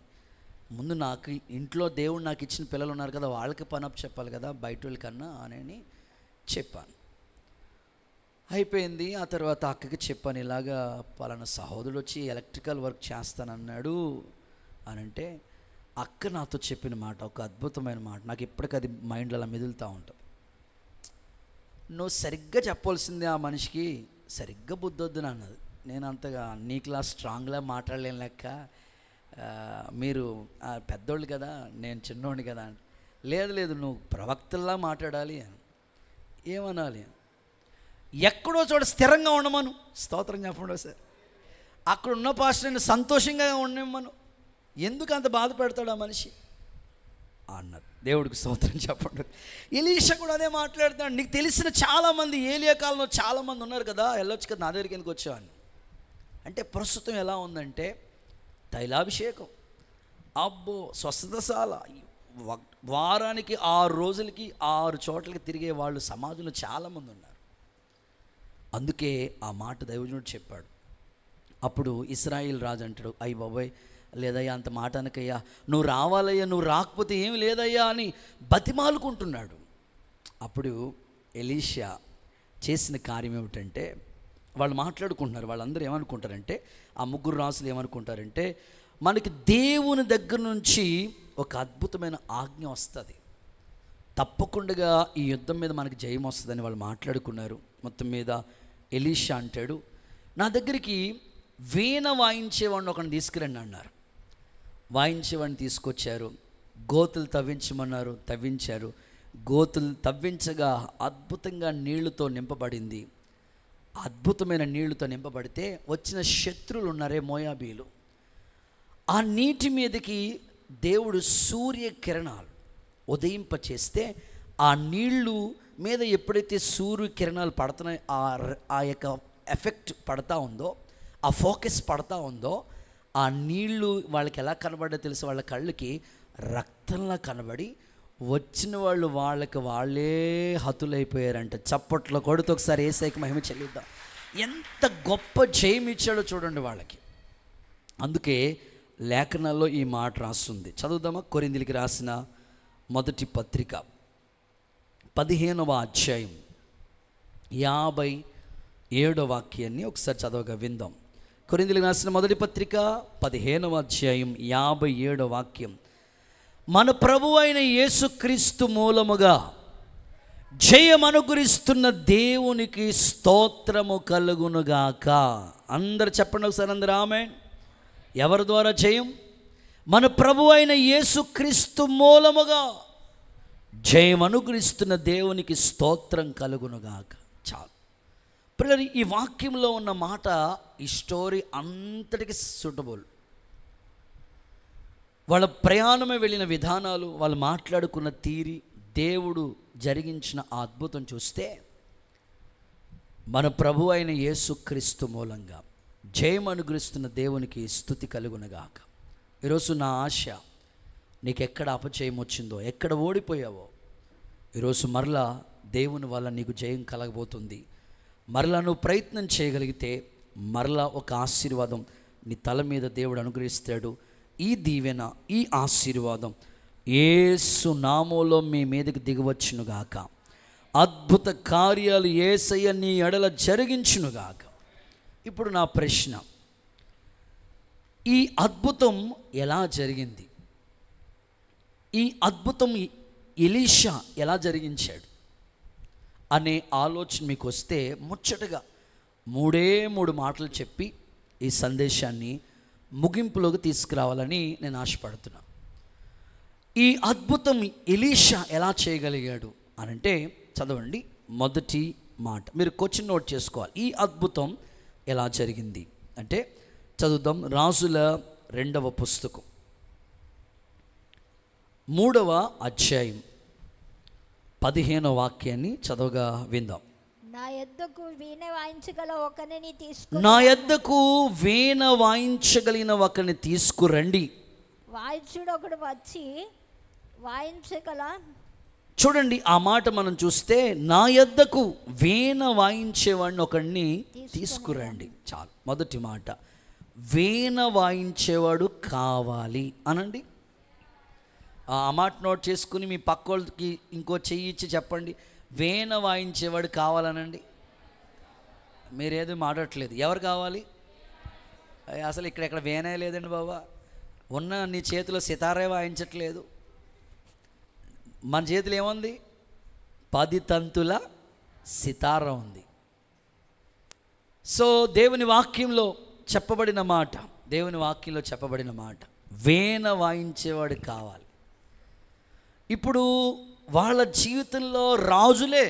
ముందు నాకు ఇంట్లో దేవుడు నాకు ఇచ్చిన పిల్లలు ఉన్నారు కదా, వాళ్ళకి పని అప్ చెప్పాలి కదా బయట వాళ్ళకన్నా అని చెప్పాను. అయిపోయింది. ఆ తర్వాత అక్కకి చెప్పాను, ఇలాగా పలానా సహోదరుడు వచ్చి ఎలక్ట్రికల్ వర్క్ చేస్తానన్నాడు అని అంటే, అక్క నాతో చెప్పిన మాట, ఒక అద్భుతమైన మాట, నాకు ఇప్పటికీ అది మైండ్లో అలా మెదులుతూ ఉంటుంది. నువ్వు సరిగ్గా చెప్పాల్సిందే ఆ మనిషికి, సరిగ్గా బుద్ధొద్దున అన్నది. నేను అంతగా నీకులా స్ట్రాంగ్లా మాట్లాడలేను లెక్క, మీరు పెద్దోళ్ళు కదా, నేను చిన్నోడిని కదా. లేదు లేదు, నువ్వు ప్రవక్తల్లా మాట్లాడాలి అని. ఏమనాలి? ఎక్కడో చోట స్థిరంగా ఉండమను. స్తోత్రం చెప్పండి సార్. అక్కడ ఉన్న పాస్టర్ని సంతోషంగా ఉండమను. ఎందుకు అంత బాధ పెడతాడు ఆ మనిషి అన్నది. దేవుడికి స్తోత్రం చెప్పండి. ఎలీషా కూడా అదే మాట్లాడుతాడు. నీకు తెలిసిన చాలామంది ఏలియా కాలంలో చాలామంది ఉన్నారు కదా, వెళ్ళొచ్చు కదా, నా దగ్గరికి ఎందుకు వచ్చావని. అంటే ప్రస్తుతం ఎలా ఉందంటే తైలాభిషేకం, అబ్బో స్వస్థతశాల, వారానికి 6 రోజులకి 6 చోట్లకి తిరిగే వాళ్ళు సమాజంలో చాలామంది ఉన్నారు. అందుకే ఆ మాట దైవజనుడు చెప్పాడు. అప్పుడు ఇశ్రాయేల్ రాజు అంటాడు, అయ్య బాబోయ్ లేదయ్యా, అంత మాట అనకయ్యా, నువ్వు రావాలయ్యా, నువ్వు రాకపోతే ఏమి లేదయ్యా అని బతిమాలుకుంటున్నాడు. అప్పుడు ఎలీషా చేసిన కార్యం ఏమిటంటే, వాళ్ళు మాట్లాడుకుంటున్నారు. వాళ్ళందరూ ఏమనుకుంటారంటే, ఆ 3 రాజులు ఏమనుకుంటారంటే, మనకి దేవుని దగ్గర నుంచి ఒక అద్భుతమైన ఆజ్ఞ వస్తుంది, తప్పకుండా ఈ యుద్ధం మీద మనకి జయం వస్తుందని వాళ్ళు మాట్లాడుకున్నారు. మొత్తం మీద ఎలీషా అంటాడు, నా దగ్గరికి వీణ వాయించేవాడిని ఒకరిని తీసుకురండి అన్నారు. వాయించేవాడిని తీసుకొచ్చారు. గోతులు తవ్వించమన్నారు, తవ్వించారు. గోతులు తవ్వించగా అద్భుతంగా నీళ్లతో నింపబడింది. అద్భుతమైన నీళ్లతో నింపబడితే వచ్చిన శత్రువులు ఉన్నారే మోయాబీలు, ఆ నీటి మీదకి దేవుడు సూర్యకిరణాలు ఉదయింపచేస్తే ఆ నీళ్లు మీద ఎప్పుడైతే సూర్యకిరణాలు పడుతున్నాయి, ఆ యొక్క ఎఫెక్ట్ పడతా ఉందో, ఆ ఫోకస్ పడతా ఉందో, ఆ నీళ్లు వాళ్ళకి ఎలా కనబడ్డా తెలుసు, వాళ్ళ కళ్ళకి రక్తంలా కనబడి వచ్చిన వాళ్ళు వాళ్ళే హతులైపోయారంట. చప్పట్లో కొడుతూ ఒకసారి యేసయ్యకి మహిమ చెల్లిద్దాం. ఎంత గొప్ప జయం ఇచ్చాడో చూడండి వాళ్ళకి. అందుకే లేఖనాల్లో ఈ మాట రాస్తుంది. చదువుదామా? కొరింథీయులకు రాసిన మొదటి పత్రిక 15వ అధ్యాయం 57వ వాక్యాన్ని ఒకసారి చదవగా విందాం. కొరింథీయులకు రాసిన మొదటి పత్రిక 15వ అధ్యాయం 57వ వాక్యం. మన ప్రభువు అయిన యేసుక్రీస్తు మూలముగా జయమనుగ్రహిస్తున్న దేవునికి స్తోత్రము కలుగునుగాక. అందరు చెప్పండి ఒకసారి, అందరూ ఆమేన్. ఎవరి ద్వారా జయం? మన ప్రభువు అయిన యేసుక్రీస్తు మూలముగా జయం అనుగ్రహిస్తున్న దేవునికి స్తోత్రం కలుగునుగాక. చాలు పిల్లలు, ఈ వాక్యంలో ఉన్న మాట ఈ స్టోరీ అంతటికి సూటబుల్. వాళ్ళ ప్రయాణమే వెళ్ళిన విధానాలు, వాళ్ళు మాట్లాడుకున్న తీరి, దేవుడు జరిగించిన ఆ అద్భుతం చూస్తే మన ప్రభు అయిన యేసుక్రీస్తు మూలంగా జయం అనుగ్రహిస్తున్న దేవునికి స్తుతి కలుగునగాక. ఈరోజు నా ఆశ, నీకు ఎక్కడ అపజయం వచ్చిందో, ఎక్కడ ఓడిపోయావో, ఈరోజు మరలా దేవుని వల్ల నీకు జయం కలగబోతుంది. మరలా నువ్వు ప్రయత్నం చేయగలిగితే మరలా ఒక ఆశీర్వాదం నీ తల మీద దేవుడు అనుగ్రహిస్తాడు. ఈ దీవెన, ఈ ఆశీర్వాదం యేసు నామములో మీ మీదకి దిగవచ్చునుగాక. అద్భుత కార్యాలు యేసయ్య నీ ఎడల జరిగించునుగాక. ఇప్పుడు నా ప్రశ్న, ఈ అద్భుతం ఎలా జరిగింది? ఈ అద్భుతం ఎలీషా ఎలా జరిగించాడు అనే ఆలోచన మీకు వస్తే ముచ్చటగా 3 మాటలు చెప్పి ఈ సందేశాన్ని ముగింపులోకి తీసుకురావాలని నేను ఆశపడుతున్నా. ఈ అద్భుతం ఎలీషా ఎలా చేయగలిగాడు అనంటే, చదవండి మొదటి మాట. మీరు క్వశ్చన్ నోట్ చేసుకోవాలి. ఈ అద్భుతం ఎలా జరిగింది అంటే, చదువుదాం. రాజుల 2వ పుస్తకం 3వ అధ్యాయం 15వ వాక్యాన్ని చదవగా విందాం. నా యొద్దకు వీణ వాయించగల ఒకరిని తీసుకురండి. వాయించుడు ఒకడు వచ్చి వాయించగల. చూడండి ఆ మాట మనం చూస్తే, నా యొద్దకు వీణ వాయించేవాడిని ఒకడిని తీసుకురండి. చాలు. మొదటి మాట, వీణ వాయించేవాడు కావాలి అనండి. ఆ మాట నోట్ చేసుకుని మీ పక్కోళ్ళకి ఇంకో చెయ్యి ఇచ్చి చెప్పండి, వీణ వాయించేవాడు కావాలనండి. మీరేదో మాట్లాడట్లేదు. ఎవరు కావాలి? అసలు ఇక్కడ వీణ లేదండి బాబా. ఉన్న నీ చేతిలో సితారే వాయించట్లేదు. మన చేతిలో ఏముంది? 10 తంతుల సితార ఉంది. సో దేవుని వాక్యంలో చెప్పబడిన మాట, వీణ వాయించేవాడు కావాలి. ఇప్పుడు వాళ్ళ జీవితంలో రాజులే,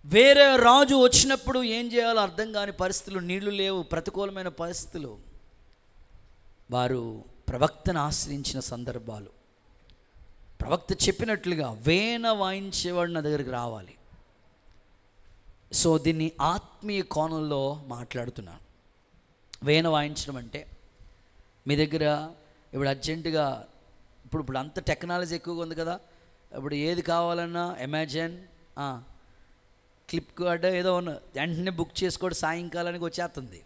వేరే రాజు వచ్చినప్పుడు ఏం చేయాలో అర్థం కాని పరిస్థితులు, నీళ్లు లేవు, ప్రతికూలమైన పరిస్థితులు, వారు ప్రవక్తను ఆశ్రయించిన సందర్భాలు. ప్రవక్త చెప్పినట్లుగా వీణ వాయించేవాడు నా దగ్గరికి రావాలి. సో దీన్ని ఆత్మీయ కోణంలో మాట్లాడుతున్నాను. వీణ వాయించడం అంటే మీ దగ్గర ఇప్పుడు అర్జెంటుగా ఇప్పుడు అంత టెక్నాలజీ ఎక్కువగా ఉంది కదా, ఇప్పుడు ఏది కావాలన్నా అమెజాన్ ఫ్లిప్కార్ట్ ఏదో వెంటనే బుక్ చేసుకోవడం సాయంకాలానికి వచ్చేస్తుంది.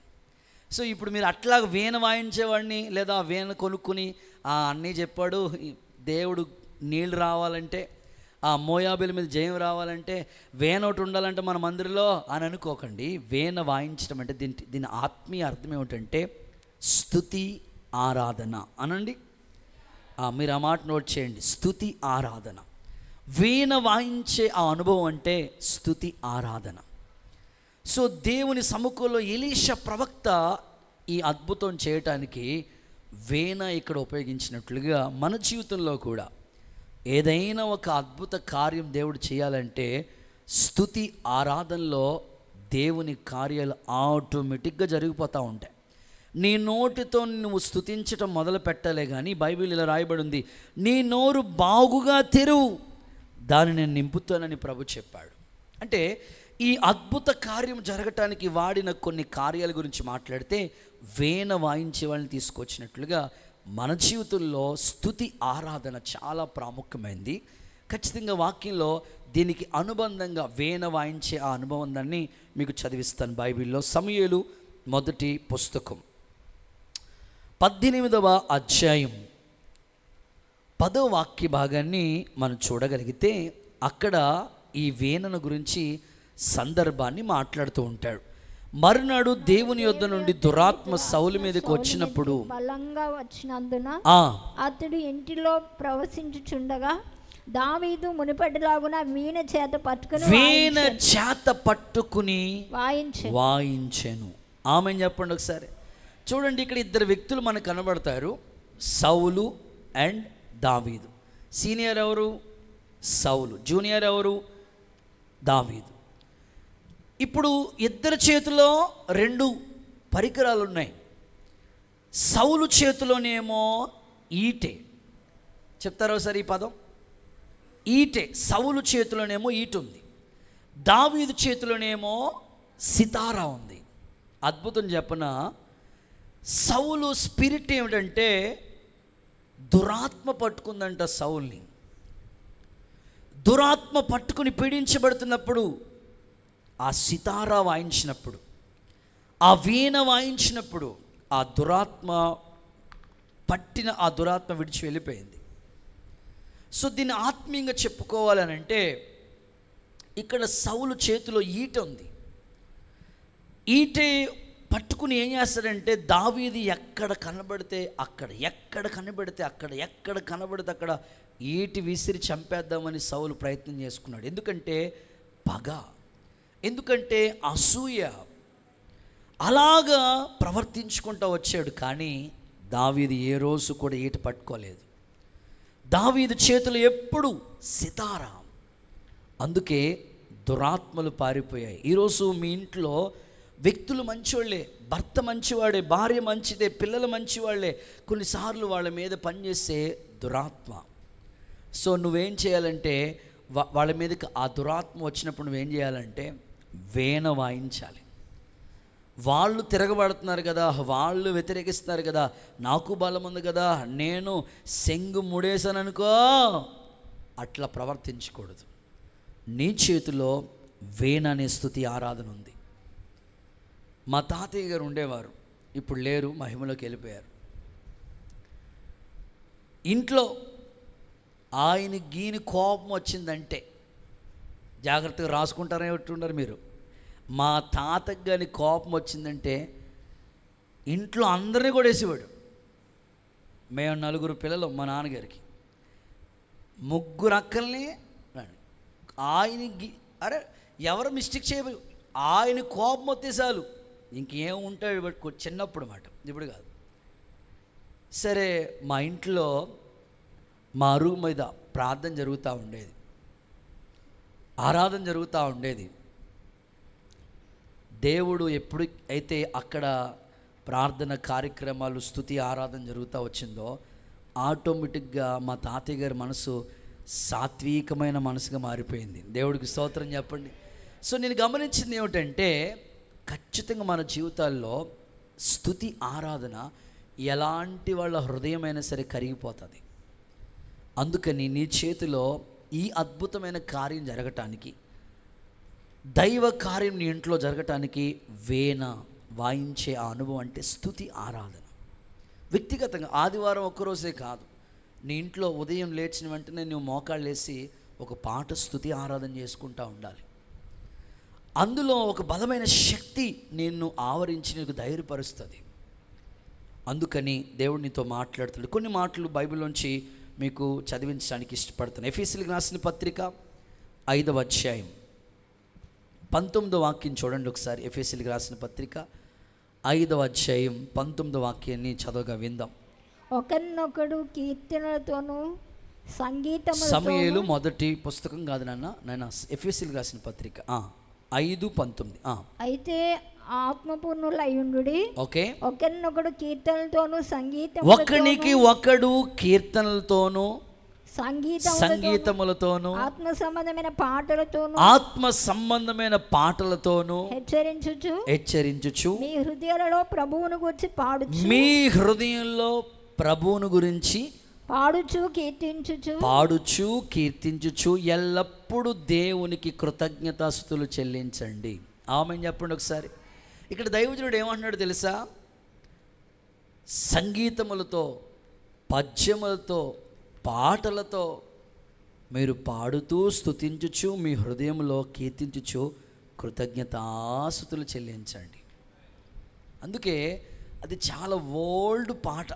సో ఇప్పుడు మీరు అట్లాగా వీణ వాయించేవాడిని లేదా వీణ కొనుక్కుని అన్నీ చెప్పాడు, దేవుడు నీళ్ళు రావాలంటే, ఆ మోయాబుల మీద జయం రావాలంటే వీణ ఒకటి ఉండాలంటే మన మందిరంలో అని అనుకోకండి. వీణ వాయించడం అంటే దీని ఆత్మీయ అర్థం ఏమిటంటే స్తుతి ఆరాధన అనండి. మీరు ఆ మాట నోట్ చేయండి, స్తుతి ఆరాధన. వీణ వాయించే ఆ అనుభవం అంటే స్తుతి ఆరాధన. సో దేవుని సముఖంలో ఎలీషా ప్రవక్త ఈ అద్భుతం చేయటానికి వీణ ఇక్కడ ఉపయోగించినట్లుగా మన జీవితంలో కూడా ఏదైనా ఒక అద్భుత కార్యం దేవుడు చేయాలంటే స్తుతి ఆరాధనలో దేవుని కార్యాలు ఆటోమేటిక్గా జరిగిపోతూ ఉంటాయి. నీ నోటితో నువ్వు స్తుతించటం మొదలు పెట్టలే కానీ బైబిల్ ఇలా రాయబడి ఉంది, నీ నోరు బాగుగా తెరువు, దాన్ని నేను నింపుతానని ప్రభు చెప్పాడు. అంటే ఈ అద్భుత కార్యం జరగటానికి వాడిన కొన్ని కార్యాల గురించి మాట్లాడితే వీణ వాయించే వాళ్ళని తీసుకొచ్చినట్లుగా మన జీవితంలో స్తుతి ఆరాధన చాలా ప్రాముఖ్యమైంది. ఖచ్చితంగా వాక్యంలో దీనికి అనుబంధంగా వీణ వాయించే ఆ అనుభవాన్ని మీకు చదివిస్తాను. బైబిల్లో సమూయేలు మొదటి పుస్తకం 18వ అధ్యాయం 10వ వాక్య భాగాన్ని మనం చూడగలిగితే అక్కడ ఈ వీణను గురించి సందర్భాన్ని మాట్లాడుతూ ఉంటాడు. మరునాడు దేవుని యొద్ద నుండి దురాత్మ సౌలు మీదకి వచ్చినప్పుడు బలంగా వచ్చినందున అతడు ఇంటిలో ప్రవేశించుచుండగా దావీదు మునిపటిలాగున వీణ చేత పట్టుకుని వాయించెను. ఆమెను చెప్పండి ఒకసారి. చూడండి, ఇక్కడ ఇద్దరు వ్యక్తులు మనకు కనబడతారు, సౌలు అండ్ దావీదు. సీనియర్ ఎవరు? సౌలు. జూనియర్ ఎవరు? దావీదు. ఇప్పుడు ఇద్దరి చేతిలో 2 పరికరాలు ఉన్నాయి. సౌలు చేతిలోనేమో ఈటె. చెప్తారా ఒకసారి ఈ పదం? ఈటె. సౌలు చేతిలోనేమో ఈట ఉంది, దావీదు చేతిలోనేమో సితారా ఉంది. అద్భుతం చెప్పన, సౌలు స్పిరిట్ ఏమిటంటే దురాత్మ పట్టుకుందంట సౌల్ని. దురాత్మ పట్టుకుని పీడించబడుతున్నప్పుడు ఆ సితారా వాయించినప్పుడు, ఆ వీణ వాయించినప్పుడు ఆ దురాత్మ విడిచి వెళ్ళిపోయింది. సో దీన్ని ఆత్మీయంగా చెప్పుకోవాలనంటే ఇక్కడ సౌలు చేతిలో ఈట ఉంది. ఈటే పట్టుకుని ఏం చేస్తాడంటే దావీదు ఎక్కడ కనబడితే అక్కడ ఈటి విసిరి చంపేద్దామని సౌలు ప్రయత్నం చేసుకున్నాడు. ఎందుకంటే పగ, ఎందుకంటే అసూయ, అలాగా ప్రవర్తించుకుంటూ వచ్చాడు. కానీ దావీదు ఏ రోజు కూడా ఈట పట్టుకోలేదు. దావీదు చేతులు ఎప్పుడు సితారా. అందుకే దురాత్మలు పారిపోయాయి. ఈరోజు మీ ఇంట్లో వ్యక్తులు మంచివాళ్ళే, భర్త మంచివాడే, భార్య మంచిదే, పిల్లలు మంచివాళ్ళే, కొన్నిసార్లు వాళ్ళ మీద పనిచేసే దురాత్మ. సో నువ్వేం చేయాలంటే వాళ్ళ మీదకి ఆ దురాత్మ వచ్చినప్పుడు నువ్వేం చేయాలంటే వీణ వాయించాలి. వాళ్ళు తిరగబడుతున్నారు కదా, వాళ్ళు వ్యతిరేకిస్తున్నారు కదా, నాకు బలం ఉంది కదా, నేను సెంగు ముడేశాను అనుకో, అట్లా ప్రవర్తించకూడదు. నీ చేతిలో వీణ అనే స్తుతి ఆరాధన ఉంది. మా తాతయ్య గారు ఉండేవారు, ఇప్పుడు లేరు, మహిమలోకి వెళ్ళిపోయారు. ఇంట్లో ఆయన గీని కోపం వచ్చిందంటే జాగ్రత్తగా రాసుకుంటారని పెట్టుకుంటారు మీరు. మా తాతకి కానీ కోపం వచ్చిందంటే ఇంట్లో అందరినీ కూడా వేసేవాడు. మేము 4 పిల్లలు మా నాన్నగారికి, 3 అక్కల్ని ఆయనకి అరే ఎవరు మిస్టేక్ చేయబోయి ఆయన కోపం వస్తే చాలు ఇంకేం ఉంటాడు బట్ చిన్నప్పుడు మాట, ఇప్పుడు కాదు. సరే మా ఇంట్లో మా అరుగు మీద ప్రార్థన జరుగుతూ ఉండేది, ఆరాధన జరుగుతూ ఉండేది. దేవుడు ఎప్పుడు అయితే అక్కడ ప్రార్థన కార్యక్రమాలు స్తుతి ఆరాధన జరుగుతూ వచ్చిందో ఆటోమేటిక్గా మా తాతయ్య గారి మనసు సాత్వికమైన మనసుగా మారిపోయింది. దేవుడికి స్తోత్రం చెప్పండి. సో నేను గమనించింది ఏమిటంటే ఖచ్చితంగా మన జీవితాల్లో స్తుతి ఆరాధన ఎలాంటి వాళ్ళ హృదయమైనా సరే కరిగిపోతుంది. అందుకని నీ చేతిలో ఈ అద్భుతమైన కార్యం జరగటానికి, దైవ కార్యం నీ ఇంట్లో జరగటానికి వీణ వాయించే ఆ అనుభవం అంటే స్తుతి ఆరాధన. వ్యక్తిగతంగా ఆదివారం ఒక్కరోజే కాదు, నీ ఇంట్లో ఉదయం లేచిన వెంటనే నువ్వు మోకాళ్ళు వేసి ఒక పాట స్తుతి ఆరాధన చేసుకుంటూ ఉండాలి. అందులో ఒక బలమైన శక్తి నిన్ను ఆవరించి నీకు ధైర్యపరుస్తుంది. అందుకని దేవుడు నీతో మాట్లాడుతాడు. కొన్ని మాటలు బైబిల్లోంచి మీకు చదివించడానికి ఇష్టపడుతున్నాను. ఎఫెసీయులకు రాసిన పత్రిక 5వ అధ్యాయం 19వ వాక్యం చూడండి ఒకసారి. ఎఫెసీయులకు రాసిన పత్రిక 5వ అధ్యాయం 19వ వాక్యాన్ని చదవగా విందాం. ఒకరినొకడు కీర్తనలతోనూ సంగీతములతోనూ. సమూయేలు మొదటి పుస్తకం కాదు నాన్న, ఎఫెసీయులకు రాసిన పత్రిక 5:19. అయితే ఆత్మపూర్ణులయ్యుండుడి. ఓకే. ఒకరినొకడు కీర్తనలతోనూ ఒకనికి ఒకడు కీర్తనలతోనూ సంగీతములతోనూ ఆత్మ సంబంధమైన పాటలతోనూ హెచ్చరించుచు మీ హృదయాలలో ప్రభువును గురించి మీ హృదయంలో ప్రభువును గురించి పాడుచు కీర్తించుచు ఎల్లప్పుడూ దేవునికి కృతజ్ఞతాస్తుతులు చెల్లించండి. ఆమేన్ చెప్పండి ఒకసారి. ఇక్కడ దైవజనుడు ఏమంటున్నాడు తెలుసా? సంగీతములతో, పద్యములతో, పాటలతో మీరు పాడుతూ స్తుతించుచు మీ హృదయంలో కీర్తించుచు కృతజ్ఞతాస్తుతులు చెల్లించండి. అందుకే అది చాలా ఓల్డ్ పాట.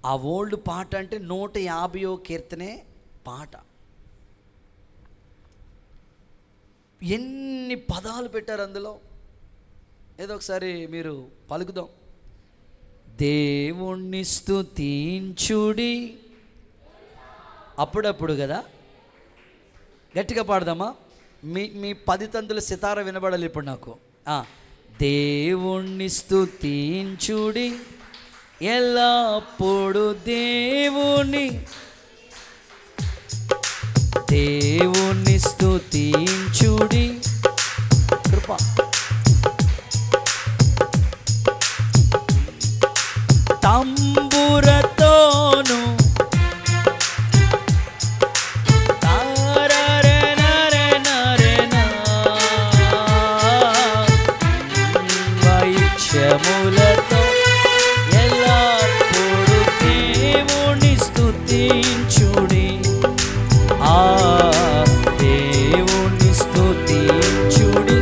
ఆ ఓల్డ్ పాట అంటే 150వ కీర్తనే పాట. ఎన్ని పదాలు పెట్టారు అందులో, ఏదో ఒకసారి మీరు పలుకుదాం. దేవుణ్ణి స్తుతించుడి, అప్పుడప్పుడు కదా, గట్టిగా పాడదామా? మీ 10 తంతుల సితార వినబడాలి ఇప్పుడు నాకు. దేవుణ్ణి స్తుతించుడి ఎల్లప్పుడు, దేవుణ్ణి స్తుతించుడి. కృప తంబురతోను వాయిద్యములతో ఎల్లప్పుడు దేవుని స్తుతించుడి. దేవుని స్తుతించుడి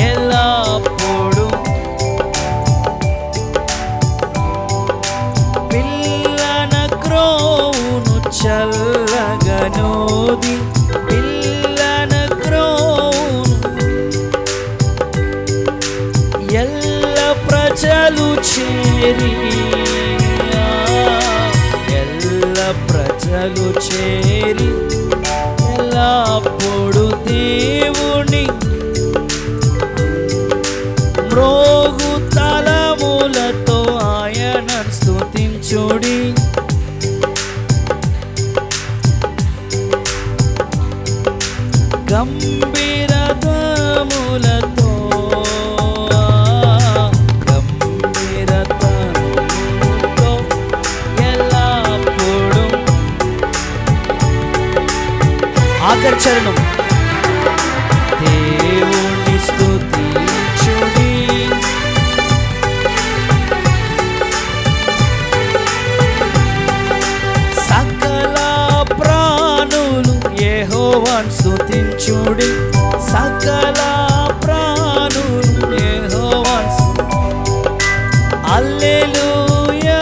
ఎల్లప్పుడు. పిల్లన క్రోవును చల్లగనోది, పిల్లన క్రోవును ఎల్ల ప్రజలు చేరి, ఎల్ల ప్రజలు చేరి ఎల్లప్పుడు దేవుని మ్రోగు తలములతో ఆయన స్తుతించుడి. గంభీరతములతో ఎల్లప్పుడు. ఆఖరి చరణం దేవుని స్తుతించుడి. సకల ప్రాణులు యెహోవాను స్తుతించుడి, సకల ప్రాణులు యెహోవాను. హల్లెలూయా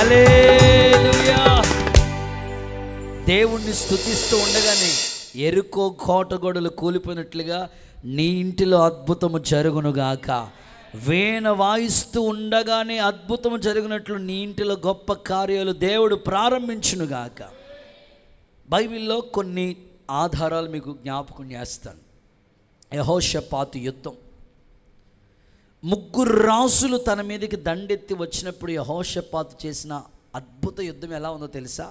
హల్లెలూయా. దేవుణ్ణి స్తుతిస్తూ ఉండగానే ఎరుకో కోట గోడలు కూలిపోయినట్లుగా నీ ఇంటిలో అద్భుతము జరుగునుగాక. వీణ వాయిస్తూ ఉండగానే అద్భుతము జరిగినట్లు నీ ఇంటిలో గొప్ప కార్యాలు దేవుడు ప్రారంభించునుగాక. బైబిల్లో కొన్ని ఆధారాలు మీకు జ్ఞాపకం చేస్తాను. యెహోషాపాతు యుద్ధం, 3 రాజులు తన మీదకి దండెత్తి వచ్చినప్పుడు యెహోషాపాతు చేసిన అద్భుత యుద్ధం ఎలా ఉందో తెలుసా?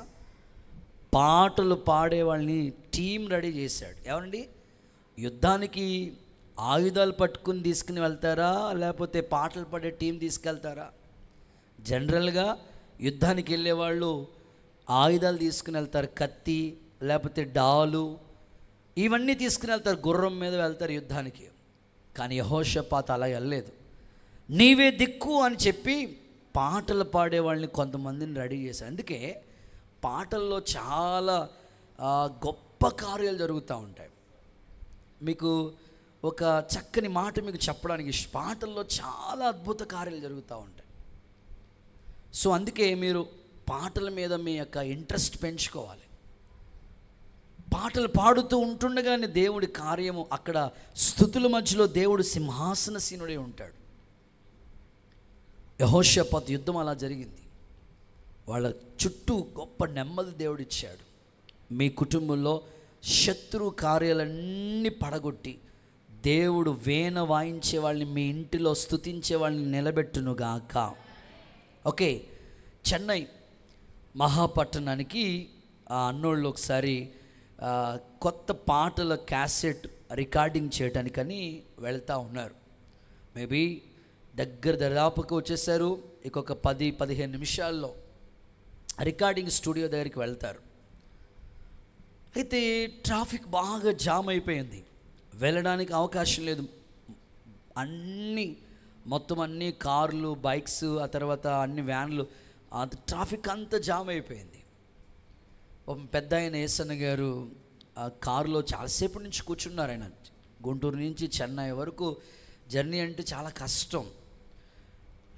పాటలు పాడే వాళ్ళని టీం రెడీ చేశాడు. ఏమండి, యుద్ధానికి ఆయుధాలు పట్టుకుని తీసుకుని వెళ్తారా, లేకపోతే పాటలు పాడే టీం తీసుకెళ్తారా? జనరల్గా యుద్ధానికి వెళ్ళేవాళ్ళు ఆయుధాలు తీసుకుని వెళ్తారు, కత్తి లేకపోతే డాలు ఇవన్నీ తీసుకుని వెళ్తారు, గుర్రం మీద వెళ్తారు యుద్ధానికి. కానీ యెహోషాపాతు అలా వెళ్ళలేదు. నీవే దిక్కు అని చెప్పి పాటలు పాడే వాళ్ళని కొంతమందిని రెడీ చేశారు. అందుకే పాటల్లో చాలా గొప్ప కార్యాలు జరుగుతూ ఉంటాయి. మీకు ఒక చక్కని మాట మీకు చెప్పడానికి, పాటల్లో చాలా అద్భుత కార్యాలు జరుగుతూ ఉంటాయి. సో అందుకే మీరు పాటల మీద మీ యొక్క ఇంట్రెస్ట్ పెంచుకోవాలి. పాటలు పాడుతూ ఉంటుండగానే దేవుడి కార్యము, అక్కడ స్తుతుల మధ్యలో దేవుడు సింహాసనసీనుడై ఉంటాడు. యెహోషాపాతు యుద్ధం అలా జరిగింది. వాళ్ళ చుట్టూ గొప్ప నెమ్మది దేవుడిచ్చాడు. మీ కుటుంబంలో శత్రు కార్యాలన్నీ పడగొట్టి దేవుడు వీణ వాయించే వాళ్ళని మీ ఇంటిలో స్తుతించే వాళ్ళని నిలబెట్టునుగాక. ఓకే, చెన్నై మహాపట్టణానికి ఆ అన్నోళ్ళు ఒకసారి కొత్త పాటల క్యాసెట్ రికార్డింగ్ చేయడానికని వెళ్తూ ఉన్నారు. మేబీ దాదాపుగా వచ్చేసారు. ఇంకొక 10-15 నిమిషాల్లో రికార్డింగ్ స్టూడియో దగ్గరికి వెళ్తారు. అయితే ట్రాఫిక్ బాగా జామ్ అయిపోయింది, వెళ్ళడానికి అవకాశం లేదు. మొత్తం అన్ని కార్లు, బైక్స్, ఆ తర్వాత అన్ని వ్యాన్లు, ట్రాఫిక్ అంతా జామ్ అయిపోయింది. ఒక పెద్ద ఆయన ఏసన్న గారు ఆ కారులో చాలాసేపు నుంచి కూర్చున్నారు. ఆయన గుంటూరు నుంచి చెన్నై వరకు జర్నీ అంటే చాలా కష్టం.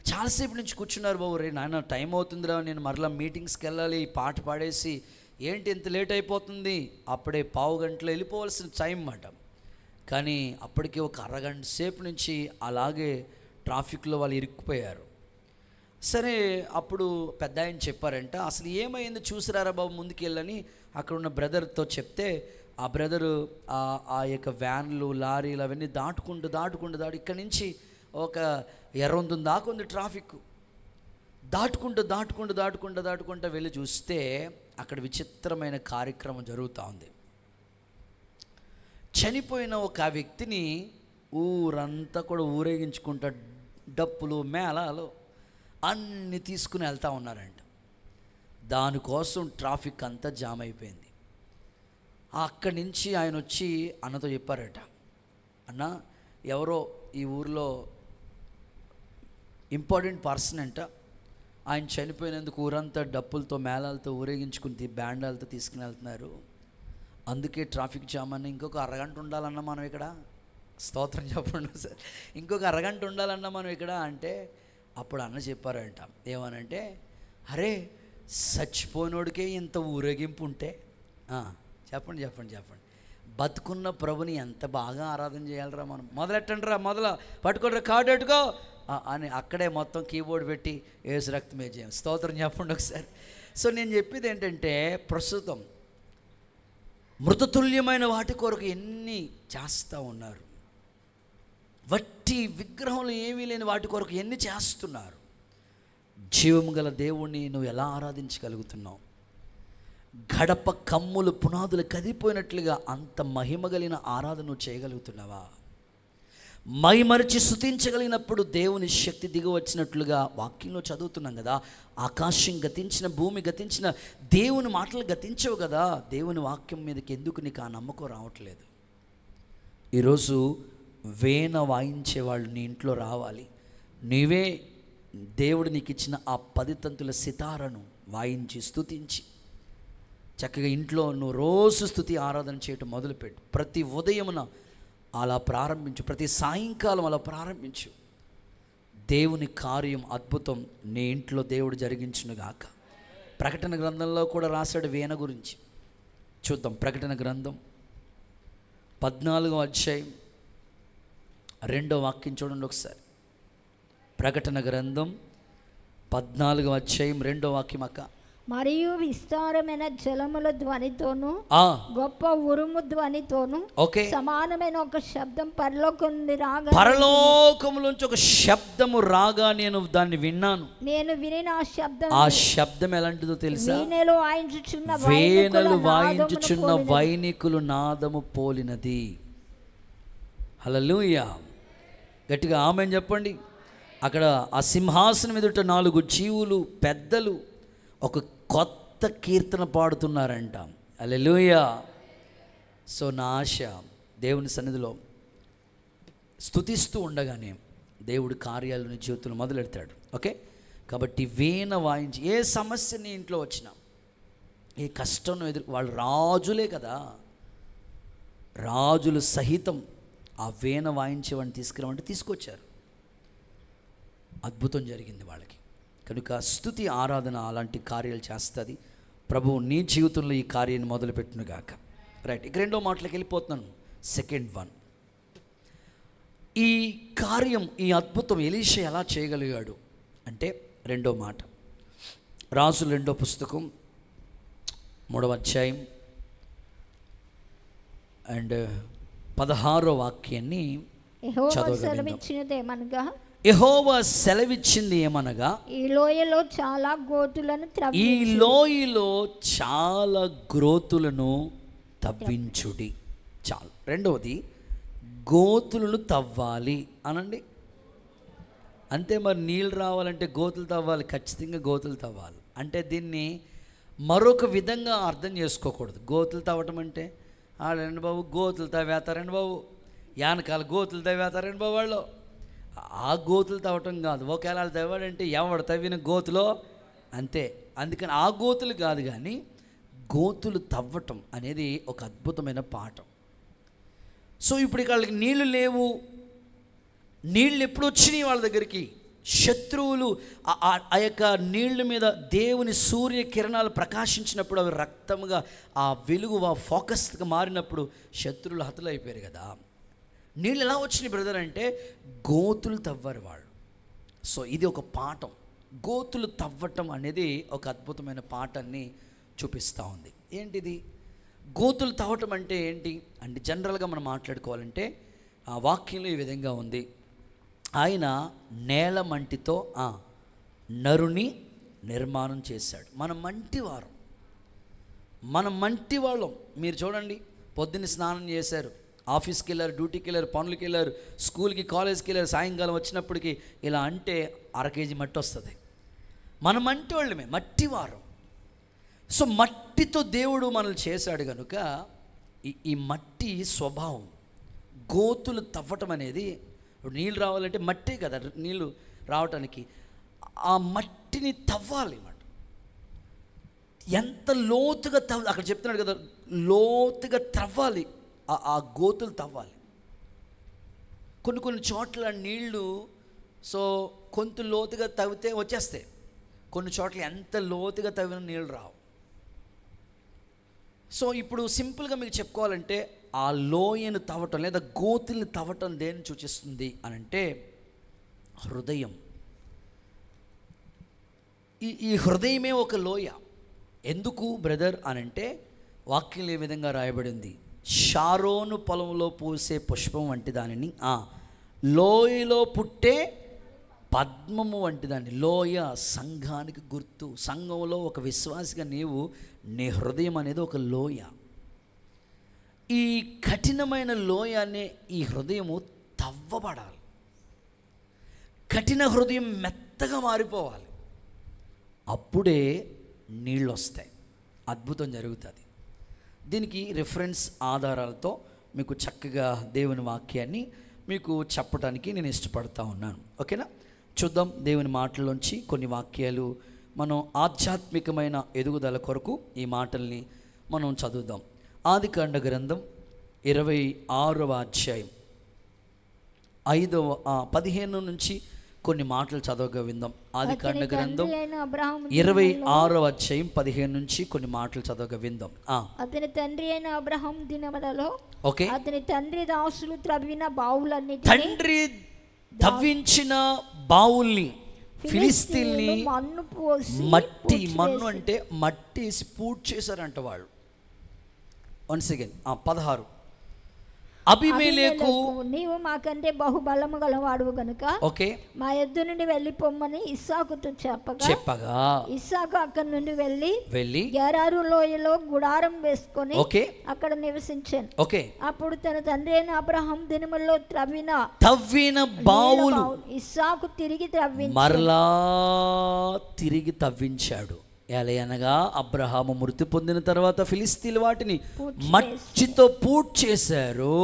చాలాసేపు నుంచి కూర్చున్నారు. బాబు రే నాయన టైం అవుతుందిరా, నేను మరలా మీటింగ్స్కి వెళ్ళాలి, పాట పాడేసి ఏంటి ఇంత లేట్ అయిపోతుంది, అప్పుడే 15 గంటలు వెళ్ళిపోవాల్సిన టైం అన్నమాట. కానీ అప్పటికే ఒక అరగంట సేపు నుంచి అలాగే ట్రాఫిక్లో వాళ్ళు ఇరుక్కుపోయారు. సరే, అప్పుడు పెద్ద ఆయన చెప్పారంట, అసలు ఏమైంది చూసిరారా బాబు ముందుకు వెళ్ళని అక్కడ ఉన్న బ్రదర్తో చెప్తే, ఆ బ్రదరు ఆ యొక్క వ్యాన్లు, లారీలు అవన్నీ దాటుకుంటూ ఇక్కడి నుంచి ఒక ఎర్రొందు దాకా ఉంది ట్రాఫిక్. దాటుకుంటూ వెళ్ళి చూస్తే అక్కడ విచిత్రమైన కార్యక్రమం జరుగుతూ ఉంది. చనిపోయిన ఒక వ్యక్తిని ఊరంతా కూడా ఊరేగించుకుంటా డప్పులు, మేళాలు అన్నీ తీసుకుని వెళ్తూ ఉన్నారంట. దానికోసం ట్రాఫిక్ అంతా జామ్ అయిపోయింది. అక్కడి నుంచి ఆయన వచ్చి అన్నతో చెప్పారట, అన్న ఎవరో ఈ ఊరిలో ఇంపార్టెంట్ పర్సన్ అంట, ఆయన చనిపోయినందుకు ఊరంతా డప్పులతో, మేళాలతో ఊరేగించుకుని బ్యాండాలతో తీసుకుని వెళ్తున్నారు, అందుకే ట్రాఫిక్ జామ్ అని. ఇంకొక అరగంట ఉండాలన్నా మనం ఇక్కడ, స్తోత్రం చెప్పండి సార్, ఇంకొక అరగంట ఉండాలన్నా మనం ఇక్కడ అంటే, అప్పుడు అన్న చెప్పారంట ఏమనంటే, అరే చచ్చిపోయినోడికే ఇంత ఊరేగింపు ఉంటే చెప్పండి బతుకున్న ప్రభుని ఎంత బాగా ఆరాధన చేయాలరా మనం, మొదలెట్టండి రా, పట్టుకోండి రా, కార్డు పెట్టుకో అని అక్కడే మొత్తం కీబోర్డ్ పెట్టి యేసు రక్తమే చేయం, స్తోత్రం చెప్పండి ఒకసారి. సో నేను చెప్పేది ఏంటంటే, ప్రస్తుతం మృతతుల్యమైన వాటి కొరకు ఎన్ని చేస్తూ ఉన్నారు, వట్టి విగ్రహంలో ఏమీ లేని వాటి కొరకు ఎన్ని చేస్తున్నారు. జీవం గల దేవుణ్ణి నువ్వు ఎలా ఆరాధించగలుగుతున్నావు? గడప కమ్ములు పునాదులు కదిపోయినట్లుగా అంత మహిమ కలిగిన ఆరాధన నువ్వు చేయగలుగుతున్నావా? మైమరిచి స్తుతించగలిగినప్పుడు దేవుని శక్తి దిగి వచ్చినట్లుగా వాక్యంలో చదువుతున్నాం కదా. ఆకాశం గతించిన, భూమి గతించిన, దేవుని మాటలు గతించవు కదా. దేవుని వాక్యం మీదకి ఎందుకు నీకు ఆ నమ్మకం రావట్లేదు? ఈరోజు వీణ వాయించేవాళ్ళు నీ ఇంట్లో రావాలి. నీవే దేవుడు నీకు ఇచ్చిన ఆ 10 తంతుల సితారను వాయించి స్తుతించి చక్కగా ఇంట్లో నువ్వు రోజు స్తుతి ఆరాధన చేయటం మొదలుపెట్టు. ప్రతి ఉదయమున అలా ప్రారంభించు, ప్రతి సాయంకాలం అలా ప్రారంభించు. దేవుని కార్యం అద్భుతం నీ ఇంట్లో దేవుడు జరిగించునుగాక. ప్రకటన గ్రంథంలో కూడా రాశాడు వీణ గురించి. చూద్దాం, ప్రకటన గ్రంథం 14వ అధ్యాయం 2వ వాక్యం చూడండి ఒకసారి. ప్రకటన గ్రంథం 14వ అధ్యాయం 2వ వాక్యం అక్క. మరియు విస్తారమైన జలముల ధ్వనితోను గొప్ప ఉరుము ధ్వనితోను సమానమైన ఒక శబ్దం పరలోకములోంచి ఒక శబ్దము రాగా నేను దాన్ని విన్నాను. నేను వినిన ఆ శబ్దం ఎలాంటిదో తెలుసా? వీణలు వాయించుచున్న వైనికులు నాదము పోలినది. హల్లెలూయా, గట్టిగా ఆమేన్ చెప్పండి. అక్కడ ఆ సింహాసనం ఎదుట 4 జీవులు పెద్దలు ఒక కొత్త కీర్తన పాడుతున్నారంట. హల్లెలూయా. సో నా ఆశ దేవుని సన్నిధిలో స్తుతిస్తూ ఉండగానే దేవుడి కార్యాలను జీవితంలో మొదలెడతాడు. ఓకే, కాబట్టి వీణ వాయించి ఏ సమస్య నీ ఇంట్లో వచ్చినా, ఏ కష్టం వాళ్ళు రాజులే కదా, రాజులు సహితం ఆ వీణ వాయించేవాడిని తీసుకురామంటే తీసుకొచ్చారు. అద్భుతం జరిగింది వాళ్ళకి. కనుక స్తుతి ఆరాధన అలాంటి కార్యాలు చేస్తుంది. ప్రభువు నీ జీవితంలో ఈ కార్యాన్ని మొదలుపెట్టునుగాక. రైట్, ఇక 2వ మాటలకు వెళ్ళిపోతున్నాను. సెకండ్ వన్, ఈ కార్యం, ఈ అద్భుతం ఎలీషా ఎలా చేయగలిగాడు అంటే 2వ మాట, రాజుల 2వ పుస్తకం 3వ అధ్యాయం అండ్ 16వ వాక్యాన్ని చదవగలిగాం. యెహోవా సెలవిచ్చింది ఏమనగా, ఈ లోయలో చాలా గోతులను తవ్వించుడి. చాలు. 2వది, గోతులను తవ్వాలి అనండి. అంతే, మరి నీళ్ళు రావాలంటే గోతులు తవ్వాలి, ఖచ్చితంగా గోతులు తవ్వాలి. అంటే దీన్ని మరొక విధంగా అర్థం చేసుకోకూడదు. గోతులు తవ్వటం అంటే ఆడండి బాబు గోతులు తవ్వేతారండి బాబు, యానకాల గోతులు తవ్వేతారండి బాబు వాళ్ళు, ఆ గోతులు తవ్వటం కాదు. ఒకవేళ వాళ్ళు తవ్వాడంటే ఎవడు తవ్విన గోతులో అంతే. అందుకని ఆ గోతులు కాదు, కానీ గోతులు తవ్వటం అనేది ఒక అద్భుతమైన పాఠం. సో ఇప్పుడు వాళ్ళకి నీళ్లు లేవు. నీళ్ళు ఎప్పుడు వచ్చినాయి వాళ్ళ దగ్గరికి? శత్రువులు ఆ యొక్క నీళ్ళ మీద దేవుని సూర్య కిరణాలు ప్రకాశించినప్పుడు అవి రక్తముగా ఆ వెలుగు ఫోకస్గా మారినప్పుడు శత్రువులు హతులైపోయారు కదా. నీళ్ళు ఎలా వచ్చినాయి బ్రదర్ అంటే గోతులు తవ్వారు వాళ్ళు. సో ఇది ఒక పాఠం. గోతులు తవ్వటం అనేది ఒక అద్భుతమైన పాఠాన్ని చూపిస్తూ ఉంది. ఏంటిది గోతులు తవ్వటం అంటే ఏంటి అంటే జనరల్గా మనం మాట్లాడుకోవాలంటే ఆ వాక్యంలో ఈ విధంగా ఉంది. ఆయన నేల మంటితో నరుని నిర్మాణం చేశాడు. మనం మంటి వాళ్ళం. మీరు చూడండి, పొద్దున్న స్నానం చేశారు, ఆఫీస్కి వెళ్ళారు, డ్యూటీకి వెళ్ళారు, పనులకి వెళ్ళారు, స్కూల్కి కాలేజ్కి వెళ్ళారు, సాయంకాలం వచ్చినప్పటికి ఇలా అంటే 1/2 కేజీ మట్టి వస్తుంది. మనం మంటి వాళ్ళమే, మట్టివారం. సో మట్టితో దేవుడు మనల్ని చేశాడు కనుక ఈ మట్టి స్వభావం. గోతులు తవ్వటం అనేది, నీళ్ళు రావాలంటే మట్టే కదా నీళ్ళు రావటానికి, ఆ మట్టిని తవ్వాలి అన్నమాట. ఎంత లోతుగా అక్కడ చెప్తున్నాడు కదా, లోతుగా తవ్వాలి, ఆ గోతులు తవ్వాలి. కొన్ని చోట్ల నీళ్ళు సో కొంత లోతుగా తవ్వితే వచ్చేస్తాయి, కొన్ని చోట్ల ఎంత లోతుగా తవ్విన నీళ్ళు రావు. సో ఇప్పుడు సింపుల్గా మీకు చెప్పుకోవాలంటే ఆ లోయను తవ్వటం లేదా గోతుల్ని తవ్వటం దేన్ని సూచిస్తుంది అని అంటే హృదయం. ఈ హృదయమే ఒక లోయ. ఎందుకు బ్రదర్ అని అంటే వాక్యంలో ఏ విధంగా రాయబడింది, షారోను పొలంలో పూసే పుష్పం వంటి దానిని, లోయలో పుట్టే పద్మము వంటి దాన్ని. లోయ సంఘానికి గుర్తు. సంఘంలో ఒక విశ్వాసిగా నీ హృదయం అనేది ఒక లోయ. ఈ కఠినమైన లోయ అనే ఈ హృదయము తవ్వబడాలి. కఠిన హృదయం మెత్తగా మారిపోవాలి, అప్పుడే నీళ్ళు వస్తాయి, అద్భుతం జరుగుతుంది. దీనికి రిఫరెన్స్ ఆధారాలతో మీకు చక్కగా దేవుని వాక్యాన్ని మీకు చెప్పడానికి నేను ఇష్టపడతా ఉన్నాను. ఓకేనా, చూద్దాం దేవుని మాటల్లోంచి కొన్ని వాక్యాలు. మనం ఆధ్యాత్మికమైన ఎదుగుదల కొరకు ఈ మాటల్ని మనం చదువుదాం. ఆదికాండ గ్రంథం 26వ అధ్యాయం 15 నుంచి కొన్ని మాటలు చదవగా విందాం. ఆది కాండ అతని గ్రంథం తండ్రి అయిన అబ్రహాము 26వ అధ్యాయం 15 నుంచి కొన్ని మాటలు చదవగా విందాం. అతని తండ్రి అయిన అబ్రహాం దినములలో ఓకే. అతని తండ్రి దాసులు త్రవ్విన బావులన్నిటిని తండ్రి తవ్వించిన బావుల్ని ఫిలిస్తీన్ని మన్ను పోసి మన్ను అంటే మట్టి వేసి పూడ్ చేశారంట వాళ్ళు. వన్స్ అగైన్ 16 అబీమెలెకు నీవు మాకంటే బహుబలము గలవాడువు గనుక ఓకే మా యొద్ద నుండి వెళ్ళిపోమ్మని ఇస్సాకుతో చెప్పగా ఇస్సాకు అక్కడి నుండి వెళ్ళి గెరారు లోయలో గుడారం వేసుకొని ఓకే అక్కడ నివసించాను. ఓకే. అప్పుడు తన తండ్రి అయిన అబ్రహాం దినముల్లో తవ్విన బావులు ఇస్సాకు మరలా తిరిగి తవ్వించాడు. ఎలయనగా అబ్రహాము మృతి పొందిన తర్వాత ఫిలిస్తీన్లు వాటిని మట్టితో పూడ్ చేశారు.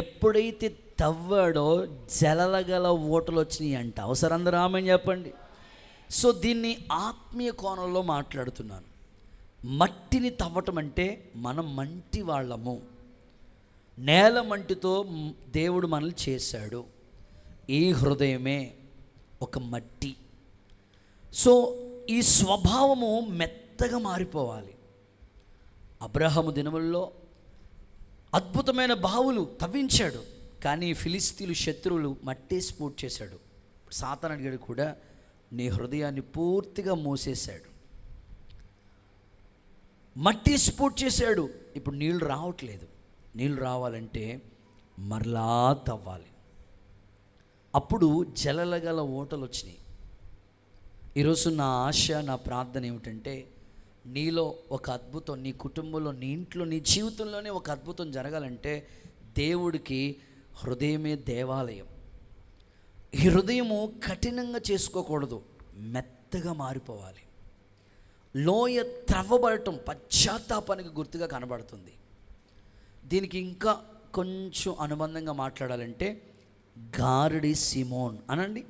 ఎప్పుడైతే తవ్వాడో జలగల ఓటలు వచ్చినాయి అంట. అవసరం అందరూ ఆమెను చెప్పండి. సో దీన్ని ఆత్మీయ కోణంలో మాట్లాడుతున్నాను. మట్టిని తవ్వటం అంటే మనం మంటి వాళ్ళము, నేల మంటితో దేవుడు మనల్ని చేశాడు. ఈ హృదయమే ఒక మట్టి. సో ఈ స్వభావము మెత్తగా మారిపోవాలి. అబ్రహాము దినముల్లో అద్భుతమైన బావులు తవ్వించాడు, కానీ ఫిలిస్తీన్లు శత్రువులు మట్టేసి పూర్తి చేశాడు. సాతాను అడిగాడు కూడా, నీ హృదయాన్ని పూర్తిగా మూసేశాడు, మట్టేసి పూర్తి చేశాడు. ఇప్పుడు నీళ్లు రావట్లేదు. నీళ్లు రావాలంటే మరలా తవ్వాలి. అప్పుడు జలగల ఓటలు వచ్చినాయి. ఈరోజు నా ఆశ, నా ప్రార్థన ఏమిటంటే, నీలో ఒక అద్భుతం, నీ కుటుంబంలో, నీ ఇంట్లో, నీ జీవితంలోనే ఒక అద్భుతం జరగాలంటే దేవుడికి హృదయమే దేవాలయం. ఈ హృదయము కఠినంగా చేసుకోకూడదు, మెత్తగా మారిపోవాలి. లోయ త్రవ్వబడటం పశ్చాత్తాపానికి గుర్తుగా కనబడుతుంది. దీనికి ఇంకా కొంచెం అనుబంధంగా మాట్లాడాలంటే గారడి సిమోన్ అనండి.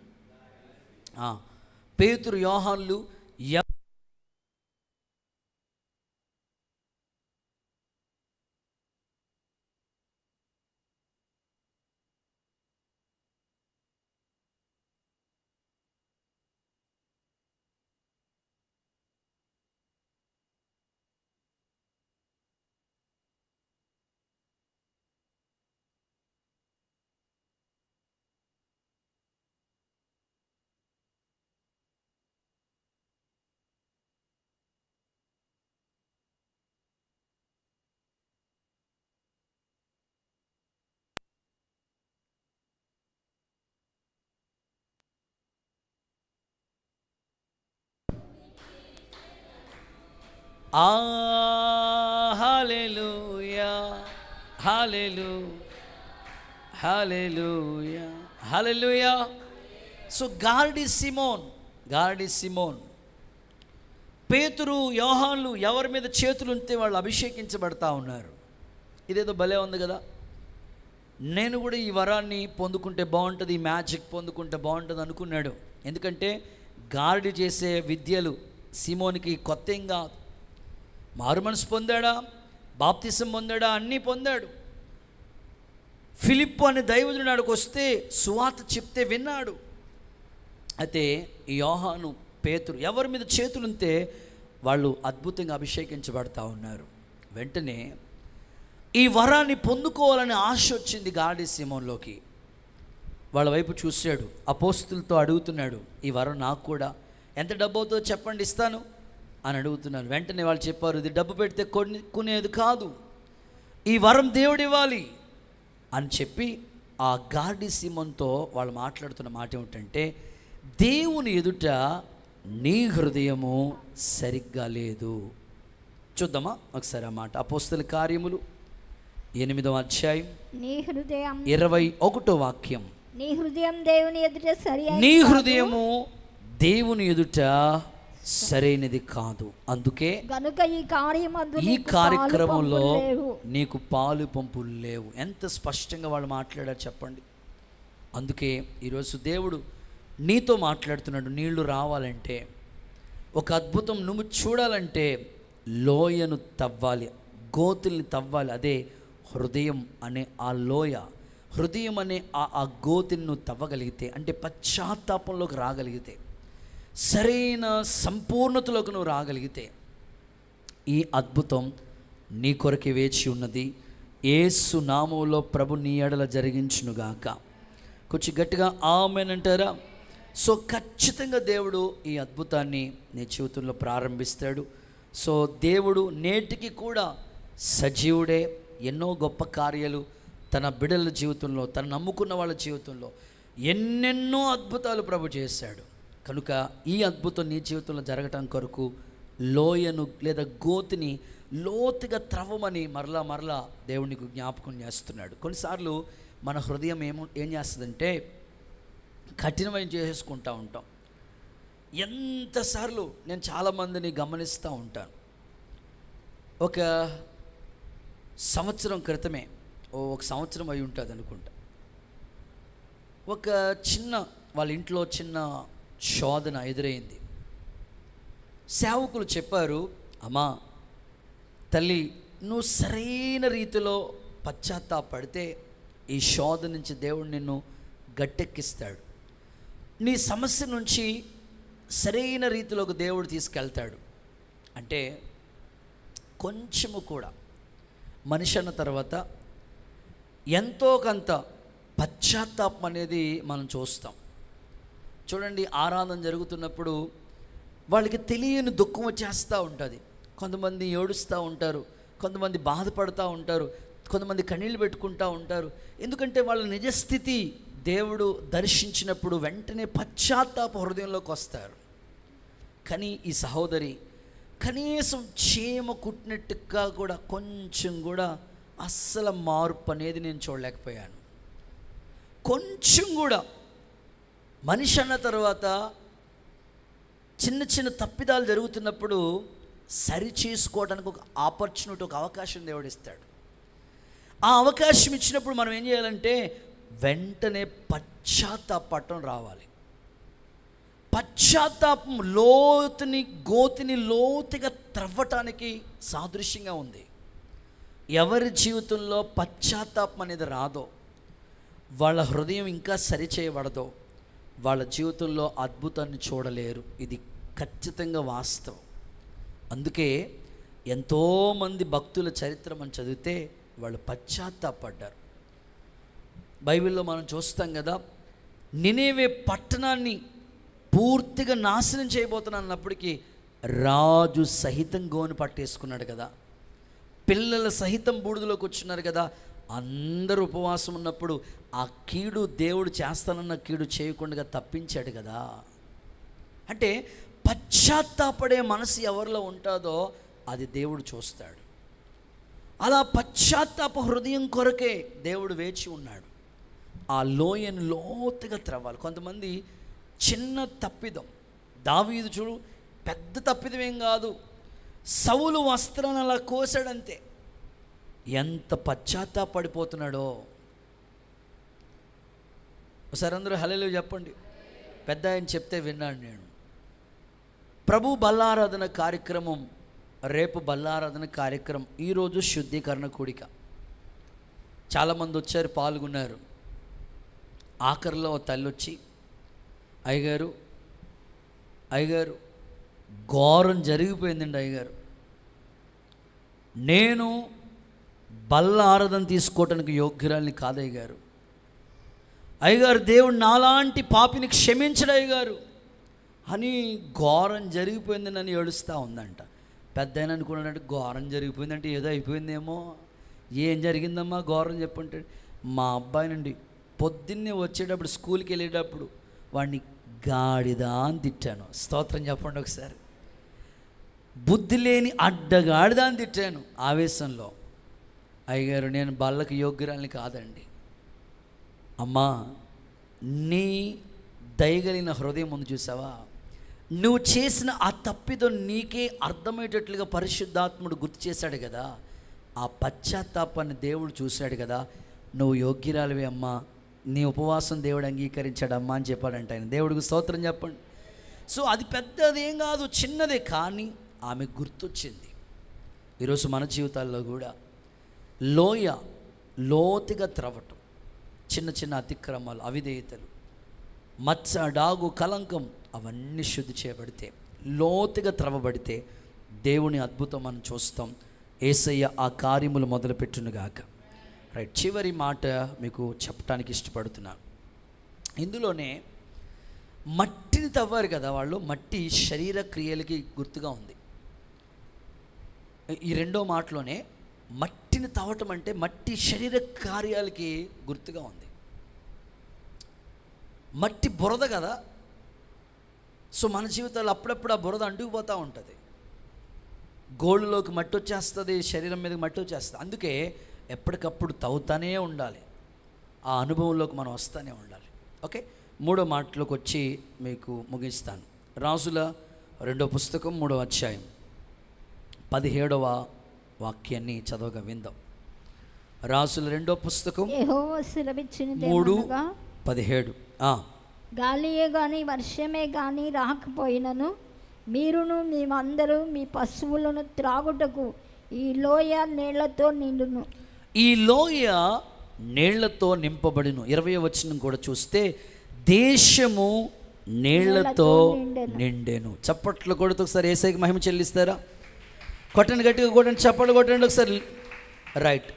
పేతురు, యోహాన్లు హల్లెలూయా హల్లెలూయా హల్లెలూయా హల్లెలూయా. సో గారడి సిమోన్, పేతురు, యోహాన్లు ఎవరి మీద చేతులు ఉంటే వాళ్ళు అభిషేకించబడతా ఉన్నారు. ఇదేదో భలే ఉంది కదా. నేను కూడా ఈ వరాన్ని పొందుకుంటే బాగుంటుంది, ఈ మ్యాజిక్ పొందుకుంటే బాగుంటుంది అనుకున్నాడు. ఎందుకంటే గారడి చేసే విద్యలు సిమోనికి కొత్త ఏం కాదు. మారు మనసు పొందాడా, బాప్తిసం పొందాడా, అన్నీ పొందాడు. ఫిలిప్పు అనే దైవజనుడు ఆడికి వస్తే సువార్త చెప్తే విన్నాడు. అయితే ఈ యోహాను, పేతురు ఎవరి మీద చేతులుంటే వాళ్ళు అద్భుతంగా అభిషేకించబడతా ఉన్నారు. వెంటనే ఈ వరాన్ని పొందుకోవాలని ఆశ వచ్చింది గారడి సిమోన్లోకి. వాళ్ళ వైపు చూశాడు, అపోస్తులతో అడుగుతున్నాడు, ఈ వరం నాకు కూడా, ఎంత డబ్బు అవుతుందో చెప్పండి ఇస్తాను అని అడుగుతున్నాను. వెంటనే వాళ్ళు చెప్పారు, ఇది డబ్బు పెడితే కొనేది కాదు, ఈ వరం దేవుడు ఇవ్వాలి అని చెప్పి ఆ గారడి సిమోన్తో వాళ్ళు మాట్లాడుతున్న మాట ఏమిటంటే, దేవుని ఎదుట నీ హృదయము సరిగ్గా లేదు. చూద్దామా ఒకసారి ఆ మాట. అపోస్తల కార్యములు 8వ అధ్యాయం 21వ వాక్యం. నీ హృదయం దేవుని ఎదుట నీ హృదయము దేవుని ఎదుట సరైనది కాదు, అందుకే గనుక ఈ కార్యక్రమంలో నీకు పాలు పంపులు లేవు. ఎంత స్పష్టంగా వాళ్ళు మాట్లాడారు చెప్పండి. అందుకే ఈరోజు దేవుడు నీతో మాట్లాడుతున్నాడు. నీళ్లు రావాలంటే, ఒక అద్భుతం నువ్వు చూడాలంటే లోయను తవ్వాలి, గోతుల్ని తవ్వాలి. అదే హృదయం అనే ఆ లోయ. హృదయం అనే ఆ గోతిని నువ్వు తవ్వగలిగితే, అంటే పశ్చాత్తాపంలోకి రాగలిగితే, సరైన సంపూర్ణతలోకి నువ్వు రాగలిగితే, ఈ అద్భుతం నీ కొరకే వేచి ఉన్నది. యేసు నామములో ప్రభు నీ ఎడల జరిగించునుగాక. కొంచెం గట్టిగా ఆమేన్ అంటారా? సో ఖచ్చితంగా దేవుడు ఈ అద్భుతాన్ని నీ జీవితంలో ప్రారంభిస్తాడు. సో దేవుడు నేటికి కూడా సజీవుడే. ఎన్నో గొప్ప కార్యాలు తన బిడ్డల జీవితంలో, తను నమ్ముకున్న వాళ్ళ జీవితంలో ఎన్నెన్నో అద్భుతాలు ప్రభు చేశాడు. కనుక ఈ అద్భుతం నీ జీవితంలో జరగటం కొరకు లోయను లేదా గోతిని లోతుగా త్రవ్వమని మరలా దేవునికి జ్ఞాపకం చేస్తున్నాడు. కొన్నిసార్లు మన హృదయం ఏం చేస్తుందంటే కఠినమైన చేసుకుంటూ ఉంటాం. ఎంతసార్లు నేను చాలామందిని గమనిస్తూ ఉంటాను. ఒక సంవత్సరం క్రితమే, ఒక సంవత్సరం అయి ఉంటుంది అనుకుంటా, ఒక వాళ్ళ ఇంట్లో చిన్న శోధన ఎదురైంది. సేవకులు చెప్పారు, అమ్మా తల్లి, నువ్వు సరైన రీతిలో పశ్చాత్తాపడితే ఈ శోధన నుంచి దేవుడు నిన్ను గట్టెక్కిస్తాడు. నీ సమస్య నుంచి సరైన రీతిలోకి దేవుడు తీసుకెళ్తాడు. అంటే కొంచెము కూడా మనిషి అన్న తర్వాత ఎంతో కొంత పశ్చాత్తాపం అనేది మనం చూస్తాం. చూడండి, ఆరాధన జరుగుతున్నప్పుడు వాళ్ళకి తెలియని దుఃఖం వచ్చేస్తూ ఉంటుంది. కొంతమంది ఏడుస్తూ ఉంటారు, కొంతమంది బాధపడుతూ ఉంటారు, కొంతమంది కన్నీళ్ళు పెట్టుకుంటూ ఉంటారు. ఎందుకంటే వాళ్ళ నిజస్థితి దేవుడు దర్శించినప్పుడు వెంటనే పశ్చాత్తాప హృదయంలోకి వస్తారు. కానీ ఈ సహోదరి కనీసం చీమ కుట్టినట్టుగా కూడా కొంచెం కూడా అస్సలు మార్పు అనేది నేను చూడలేకపోయాను. కొంచెం కూడా మనిషి అన్న తర్వాత చిన్న చిన్న తప్పిదాలు జరుగుతున్నప్పుడు సరి చేసుకోవడానికి ఒక ఆపర్చునిటీ, ఒక అవకాశం దేవుడు ఇస్తాడు. ఆ అవకాశం ఇచ్చినప్పుడు మనం ఏం చేయాలంటే వెంటనే పశ్చాత్తాపం రావాలి. పశ్చాత్తాపం గోతిని లోతుగా త్రవ్వటానికి సాదృశ్యంగా ఉంది. ఎవరి జీవితంలో పశ్చాత్తాపం అనేది రాదో, వాళ్ళ హృదయం ఇంకా సరిచేయబడదో, వాళ్ళ జీవితంలో అద్భుతాన్ని చూడలేరు. ఇది ఖచ్చితంగా వాస్తవం. అందుకే ఎంతోమంది భక్తుల చరిత్ర మనం చదివితే వాళ్ళు పశ్చాత్తాపడ్డారు. బైబిల్లో మనం చూస్తాం కదా, నినేవే పట్టణాన్ని పూర్తిగా నాశనం చేయబోతున్నప్పటికీ రాజు సహితం గోను పట్టేసుకున్నాడు కదా, పిల్లల సహితం బూడిదలోకి వచ్చున్నారు కదా. అందరూ ఉపవాసం ఉన్నప్పుడు ఆ కీడు దేవుడు చేస్తానన్న కీడు చేయకుండా తప్పించాడు కదా. అంటే పశ్చాత్తాపడే మనసు ఎవరిలో ఉంటుందో అది దేవుడు చూస్తాడు. అలా పశ్చాత్తాప హృదయం కొరకే దేవుడు వేచి ఉన్నాడు. ఆ లోయను లోతుగా త్రవ్వాలి. కొంతమంది చిన్న తప్పిదం, దావీదు చూడు, పెద్ద తప్పిదమేం కాదు, సౌలు వస్త్రాన్ని అలా కోసాడంతే. ఎంత పశ్చాత్తాపడిపోతున్నాడో ఒకసారి అందరూ హల్లెలూయా చెప్పండి. పెద్ద ఆయన చెప్తే విన్నాను నేను. ప్రభు బల్లారాధన కార్యక్రమం రేపు, బల్లారాధన కార్యక్రమం ఈరోజు శుద్ధీకరణ కూడిక. చాలామంది వచ్చారు, పాల్గొన్నారు. ఆఖరిలో తల్లి వచ్చి, అయ్యగారు ఘోరం జరిగిపోయిందండి అయ్యగారు, నేను బల్ల ఆరాధన తీసుకోవటానికి యోగ్యురాలిని కాదయ్యగారు, అయ్యగారు దేవుడు నాలాంటి పాపిని క్షమించడు అయ్యగారు అని ఘోరం జరిగిపోయిందని అని ఏడుస్తూ ఉందంట. పెద్ద ఆయన అనుకున్నాడంటే ఘోరం జరిగిపోయిందంటే ఏదో అయిపోయిందేమో. ఏం జరిగిందమ్మా ఘోరం చెప్పంటే, మా అబ్బాయి నుండి పొద్దున్నే వచ్చేటప్పుడు స్కూల్కి వెళ్ళేటప్పుడు వాడిని గాడిదా అని తిట్టాను. స్తోత్రం చెప్పండి ఒకసారి. బుద్ధి లేని అడ్డగాడిదా అని తిట్టాను ఆవేశంలో. అయ్యగారు నేను బళ్ళకి యోగ్యురాలిని కాదండి. అమ్మా, నీ దయగలిగిన హృదయం ముందు చూసావా, నువ్వు చేసిన ఆ తప్పిదో నీకే అర్థమయ్యేటట్లుగా పరిశుద్ధాత్ముడు గుర్తు చేశాడు కదా, ఆ పశ్చాత్తాపాన్ని దేవుడు చూశాడు కదా, నువ్వు యోగ్యురాలివే అమ్మా, నీ ఉపవాసం దేవుడు అంగీకరించాడు అమ్మా అని చెప్పాడంట ఆయన. దేవుడికి స్తోత్రం చెప్పండి. సో అది పెద్దదేం కాదు, చిన్నదే, కానీ ఆమె గుర్తొచ్చింది. ఈరోజు మన జీవితాల్లో కూడా లోతుగా త్రవ్వటం, చిన్న చిన్న అతిక్రమాలు, అవిధేయతలు, మచ్చ, డాగు, కలంకం అవన్నీ శుద్ధి చేయబడితే, లోతుగా త్రవ్వబడితే దేవుని అద్భుతం మనం చూస్తాం. యేసయ్య ఆ కార్యములు మొదలుపెట్టునుగాక. రైట్, చివరి మాట మీకు చెప్పడానికి ఇష్టపడుతున్నాను. ఇందులోనే మట్టిని తవ్వారు కదా వాళ్ళు, మట్టి శరీర క్రియలకి గుర్తుగా ఉంది. ఈ రెండో మాటలోనే మట్టిని తవ్వటం అంటే మట్టి శరీర కార్యాలకి గుర్తుగా ఉంది. మట్టి బురద కదా, సో మన జీవితాలు అప్పుడప్పుడు ఆ బురద అంటుకుపోతూ ఉంటుంది. గోళ్ళలోకి మట్టి వచ్చేస్తుంది, శరీరం మీదకి మట్టి వచ్చేస్తుంది. అందుకే ఎప్పటికప్పుడు తవ్వుతానే ఉండాలి, ఆ అనుభవంలోకి మనం వస్తూనే ఉండాలి. ఓకే, మూడో మాటలోకి వచ్చి మీకు ముగిస్తాను. రాజుల 2వ పుస్తకం 3వ అధ్యాయం 17వ వాక్యాన్ని చదవగా విందాం. రాజుల 2వ పుస్తకం 3:17. గాలియే గాని వర్షమే గాని రాకపోయినను మీరును మేమందరూ మీ పశువులను త్రాగుటకు ఈ లోయ నీళ్లతో నిండును. ఈ లోయ నీళ్లతో నింపబడిను. 20వ వచనం కూడా చూస్తే దేశము నీళ్లతో నిండెను. చప్పట్లు కొడుతూ ఒకసారి యేసయ్యకి మహిమ చెల్లిస్తారా? కొట్టండి, గట్టిగా కొట్టండి, చప్పట్లు కొట్టండి ఒకసారి. రైట్,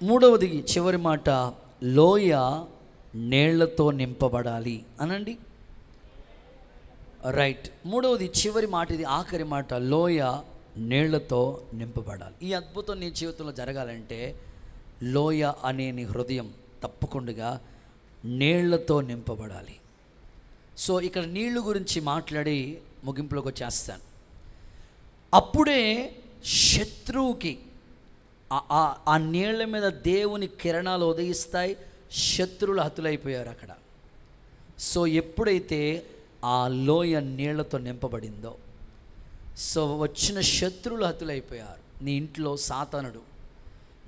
మూడవది చివరి మాట, లోయ నీళ్లతో నింపబడాలి అనండి. రైట్, మూడవది చివరి మాట, ఇది ఆఖరి మాట, లోయ నీళ్లతో నింపబడాలి. ఈ అద్భుతం నీ జీవితంలో జరగాలంటే లోయ అనే నీ హృదయం తప్పకుండా నీళ్లతో నింపబడాలి. సో ఇక్కడ నీళ్ళు గురించి మాట్లాడి ముగింపులోకి వచ్చేస్తాను. అప్పుడే శత్రువుకి ఆ నీళ్ల మీద దేవుని కిరణాలు ఉదయిస్తాయి, శత్రువులు హతులైపోయారు అక్కడ. సో ఎప్పుడైతే ఆ లోయ నీళ్లతో నింపబడిందో, సో వచ్చిన శత్రువులు హతులైపోయారు. నీ ఇంట్లో సాతానుడు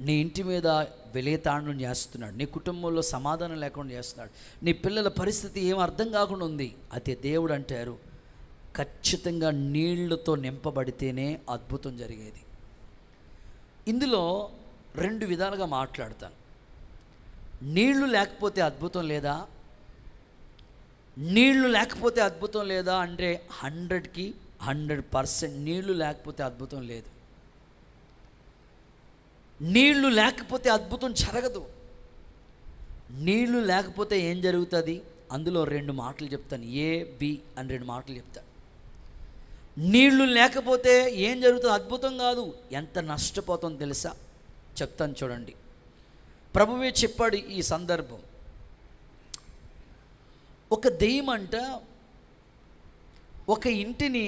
నీ ఇంటి మీద వెలితాండం చేస్తున్నాడు, నీ కుటుంబంలో సమాధానం లేకుండా చేస్తున్నాడు, నీ పిల్లల పరిస్థితి ఏం అర్థం కాకుండా ఉంది. అయితే దేవుడు అంటారు, ఖచ్చితంగా నీళ్లతో నింపబడితేనే అద్భుతం జరిగేది. ఇందులో 2 విధాలుగా మాట్లాడతాను. నీళ్లు లేకపోతే అద్భుతం లేదా, నీళ్లు లేకపోతే అద్భుతం లేదా అంటే 100కి 100% నీళ్లు లేకపోతే అద్భుతం లేదు. నీళ్లు లేకపోతే అద్భుతం జరగదు. నీళ్లు లేకపోతే ఏం జరుగుతుంది? అందులో 2 మాటలు చెప్తాను, A, B అని 2 మాటలు చెప్తాను. నీళ్లు లేకపోతే ఏం జరుగుతుంది? అద్భుతం కాదు, ఎంత నష్టపోతుందో తెలుసా? చెప్తాను చూడండి. ప్రభువే చెప్పాడు ఈ సందర్భం. ఒక దెయ్యమంట ఒక ఇంటిని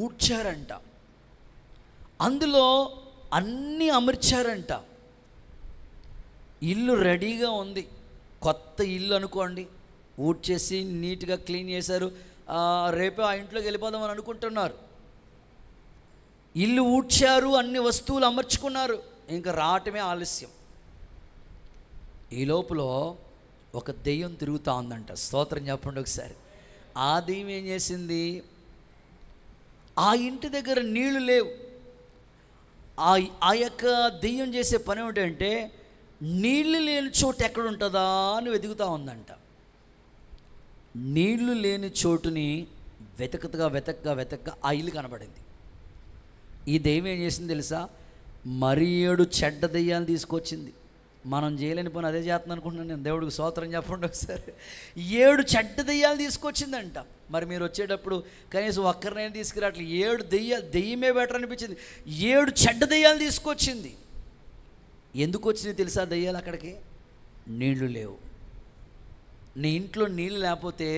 ఊడ్చారంట, అందులో అన్నీ అమర్చారంట. ఇల్లు రెడీగా ఉంది, కొత్త ఇల్లు అనుకోండి, ఊడ్చేసి నీట్గా క్లీన్ చేశారు. రేపే ఆ ఇంట్లోకి వెళ్ళిపోదామని అనుకుంటున్నారు. ఇల్లు ఊడ్చారు, అన్ని వస్తువులు అమర్చుకున్నారు, ఇంకా రావటమే ఆలస్యం. ఈ లోపల ఒక దెయ్యం తిరుగుతూ ఉందంట. స్తోత్రం చెప్పండి ఒకసారి. ఆ దెయ్యం ఏం చేసింది? ఆ ఇంటి దగ్గర నీళ్లు లేవు. ఆ యొక్క దెయ్యం చేసే పని ఏమిటంటే నీళ్లు లేని చోటు ఎక్కడ ఉంటుందా అని వెతుకుతూ ఉందంట. నీళ్లు లేని చోటుని వెతకగా ఆ ఇల్లు కనబడింది. ఈ దెయ్యం ఏం చేసింది తెలుసా? 7 చెడ్డ దెయ్యాలు తీసుకొచ్చింది. మనం చేయలేని పని అదే చేస్తున్నాను అనుకుంటున్నాను నేను. దేవుడికి స్తోత్రం చెప్పండి ఒకసారి. 7 చెడ్డ దెయ్యాలు తీసుకొచ్చిందంట. మరి మీరు వచ్చేటప్పుడు కనీసం ఒక్కరినైనా తీసుకురావట్లేదు. 7 దెయ్యమే బెటర్ అనిపించింది. 7 చెడ్డ దెయ్యాలు తీసుకొచ్చింది. ఎందుకు వచ్చింది తెలుసా దెయ్యాలు అక్కడికి? నీళ్లు లేవు. నీ ఇంట్లో నీళ్ళు లేకపోతే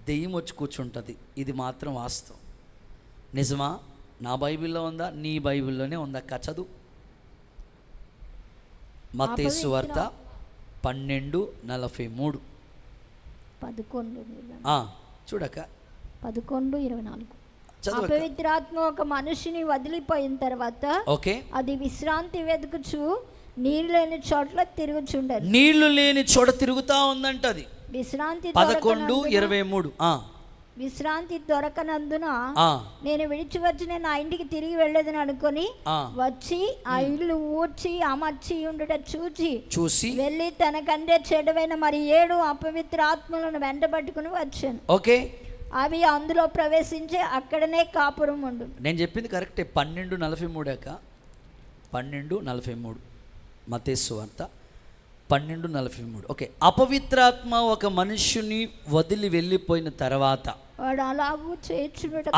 దెయ్యం వచ్చి కూర్చుంటుంది. ఇది మాత్రం వాస్తవం. నిజమా? నా బైబిల్లో ఉందా? నీ బైబిల్లోనే ఉందా? చదువు. మత్తయి సువార్త 12:43 చూడక 11:24. అపవిత్రాత్మ ఒక మనిషిని వదిలిపోయిన తర్వాత అది విశ్రాంతి వెతుకుచు నీళ్లు లేని చోట్ల తిరుగుచుండదు. నీళ్లు లేని చోట తిరుగుతా ఉందంట అది. విశ్రాంతి 11:23. విశ్రాంతి దొరకనందున నేను విడిచి వచ్చిన నా ఇంటికి తిరిగి వెళ్ళేదని అనుకొని వచ్చి ఆ ఇల్లు ఊడ్చి అమర్చి ఉండుట చూసి వెళ్ళి తనకంటే చెడువైన మరి 7 అపవిత్ర ఆత్మలను వెంటబట్టుకుని వచ్చాను. ఓకే, అవి అందులో ప్రవేశించి అక్కడనే కాపురం ఉండు. నేను చెప్పింది కరెక్టే. 12:43 12:43 మత్తయి సువార్త 12:43. ఓకే, అపవిత్రాత్మ ఒక మనుష్యుని వదిలి వెళ్ళిపోయిన తర్వాత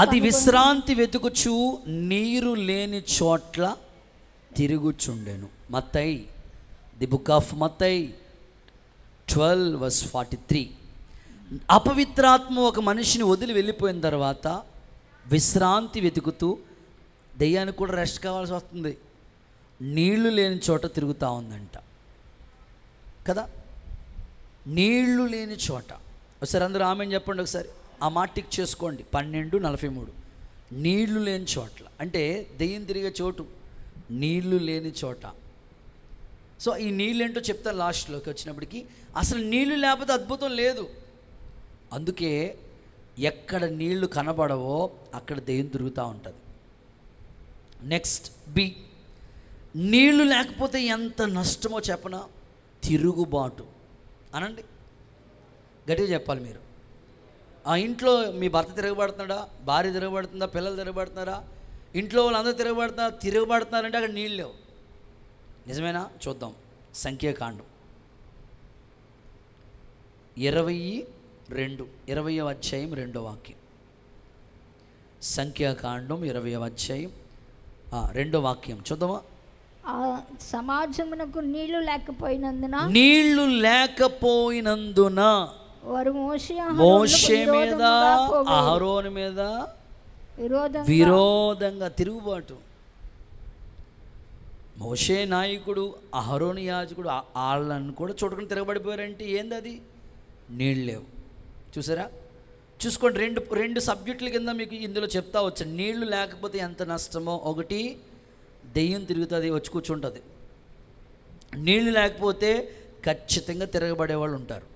అది విశ్రాంతి వెతుకుచు నీరు లేని చోట్ల తిరుగుచుండెను. మత్తయి, ది బుక్ ఆఫ్ మత్తయి 12:43. అపవిత్రాత్మ ఒక మనిషిని వదిలి వెళ్ళిపోయిన తర్వాత విశ్రాంతి వెతుకుతూ, దెయ్యానికి కూడా రెస్ట్ కావాల్సి వస్తుంది, నీళ్లు లేని చోట తిరుగుతూ ఉందంట కదా. నీళ్లు లేని చోట. ఒకసారి అందరూ ఆమెను చెప్పండి, ఒకసారి ఆ మాట టిక్ చేసుకోండి. 12:43. నీళ్లు లేని చోట్ల అంటే దెయ్యం తిరిగే చోటు, నీళ్లు లేని చోట. సో ఈ నీళ్ళు ఏంటో చెప్తాను లాస్ట్లోకి వచ్చినప్పటికీ. అసలు నీళ్లు లేకపోతే అద్భుతం లేదు. అందుకే ఎక్కడ నీళ్లు కనబడవో అక్కడ దెయ్యం తిరుగుతూ ఉంటుంది. నెక్స్ట్ బి, నీళ్లు లేకపోతే ఎంత నష్టమో చెప్పనా? తిరుగుబాటు. అనండి, గట్టిగా చెప్పాలి మీరు. ఆ ఇంట్లో మీ భర్త తిరగబడుతున్నాడా, భార్య తిరగబడుతుందా, పిల్లలు తిరగబడుతున్నారా, ఇంట్లో వాళ్ళందరూ తిరగబడుతున్నారంటే అక్కడ నీళ్ళు లేవు. నిజమేనా? చూద్దాం. సంఖ్యాకాండం 20వ అధ్యాయం 2వ వాక్యం. సంఖ్యాకాండం 20వ అధ్యాయం 2వ వాక్యం చూద్దామా? సమాజమునకు నీళ్లు లేకపోయినందున వారు మోషే మీద అహరోను మీద విరోధంగా తిరుగుబాటు. మోషే నాయకుడు, అహరోను యాజకుడు, వాళ్ళని కూడా చూడకుండా తిరగబడిపోయారంటే ఏంది అది? నీళ్ళు లేవు. చూసారా? చూసుకోండి. రెండు సబ్జెక్టుల కింద మీకు ఇందులో చెప్తా వచ్చాను. నీళ్లు లేకపోతే ఎంత నష్టమో. ఒకటి, దెయ్యం తిరుగుతుంది, వచ్చి కూర్చుంటుంది. నీళ్లు లేకపోతే ఖచ్చితంగా తిరగబడేవాళ్ళు ఉంటారు.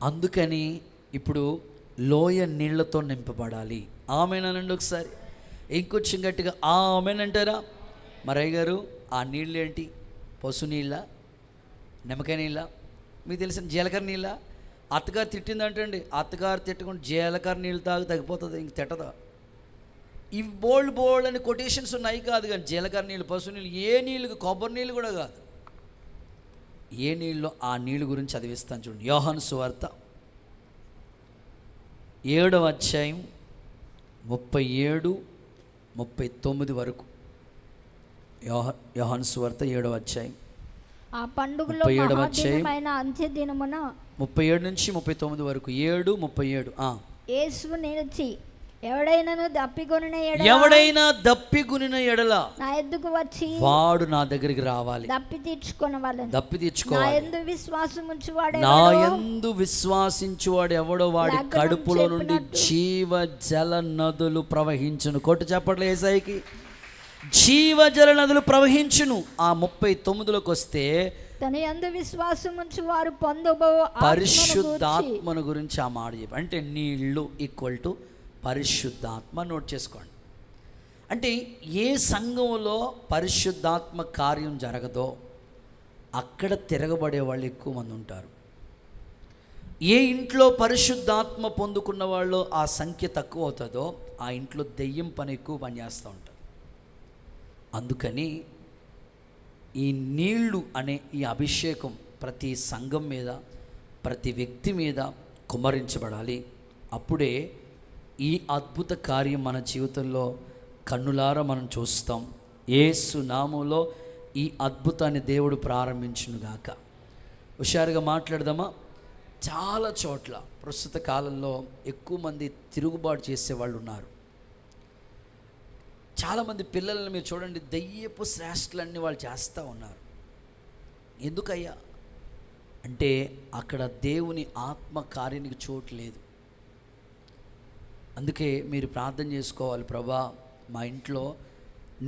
అందుకని ఇప్పుడు లోయ నీళ్లతో నింపబడాలి. ఆమెనండి ఒకసారి ఇంకొంచెం గట్టిగా ఆమెనంటారా? మరయ్య గారు, ఆ నీళ్ళు ఏంటి? పశు నీళ్ళ, నిమ్మకాయ నీళ్ళ, మీకు తెలిసిన జీలకర్ర నీళ్ళ? అత్తగారు తిట్టిందంటండి, అత్తగారు తిట్టకుండా జీలకర్ర నీళ్ళు తగ్గిపోతుంది, ఇంక తిట్టదా? ఇవి బోల్డ్ అని కొటేషన్స్ ఉన్నాయి కాదు, కానీ జీలకర్ర నీళ్ళు, పశు నీళ్ళు, ఏ నీళ్ళు, కొబ్బరి నీళ్ళు కూడా కాదు. ఏ నీళ్ళు? ఆ నీళ్ళు గురించి చదివిస్తాను చూడండి. యోహాను సువార్త 7వ అధ్యాయం 37-39 వరకు. యోహాను సువార్త 7వ అధ్యాయం ఆ పండుగలో 37 అంత్య దినమున 37 నుంచి 39 వరకు. 7:37. యేసు నిలిచి ఎవడైనా దప్పికొనిన ఎడల నా యొద్దకు వచ్చి వాడు నా దగ్గరికి రావాలి, దప్పి తీర్చుకోవాలి. నా యందు విశ్వాసించువాడు ఎవడో వాడి కడుపులో నుండి జీవ జల నదులు ప్రవహించును. కొట్టు చెప్పట్లే యేసయ్యకి. జీవ జల నదులు ప్రవహించును. ఆ 39లోకి వస్తే తన యందు విశ్వాసముంచు వారు పొందబో పరిశుద్ధాత్మను గురించి ఆ మాట చెప్పి, అంటే నీళ్లు ఈక్వల్ టు పరిశుద్ధాత్మ. నోట్ చేసుకోండి. అంటే ఏ సంఘంలో పరిశుద్ధాత్మ కార్యం జరగదో అక్కడ తిరగబడే వాళ్ళు ఎక్కువ మంది ఉంటారు. ఏ ఇంట్లో పరిశుద్ధాత్మ పొందుకున్న వాళ్ళు ఆ సంఖ్య తక్కువ అవుతుందో ఆ ఇంట్లో దెయ్యం పని ఎక్కువ పనిచేస్తూ ఉంటుంది. అందుకని ఈ నీళ్లు అనే ఈ అభిషేకం ప్రతి సంఘం మీద, ప్రతి వ్యక్తి మీద కుమ్మరించబడాలి. అప్పుడే ఈ అద్భుత కార్యం మన జీవితంలో కన్నులారా మనం చూస్తాం. యేసు నామములో ఈ అద్భుతాన్ని దేవుడు ప్రారంభించునుగాక. హుషారుగా మాట్లాడదామా? చాలా చోట్ల ప్రస్తుత కాలంలో ఎక్కువ మంది తిరుగుబాటు చేసేవాళ్ళు ఉన్నారు. చాలామంది పిల్లలను మీరు చూడండి, దెయ్యపు శ్రేష్టలన్నీ వాళ్ళు చేస్తూ ఉన్నారు. ఎందుకయ్యా అంటే అక్కడ దేవుని ఆత్మ కార్యానికి చోటు లేదు. అందుకే మీరు ప్రార్థన చేసుకోవాలి, ప్రభా మా ఇంట్లో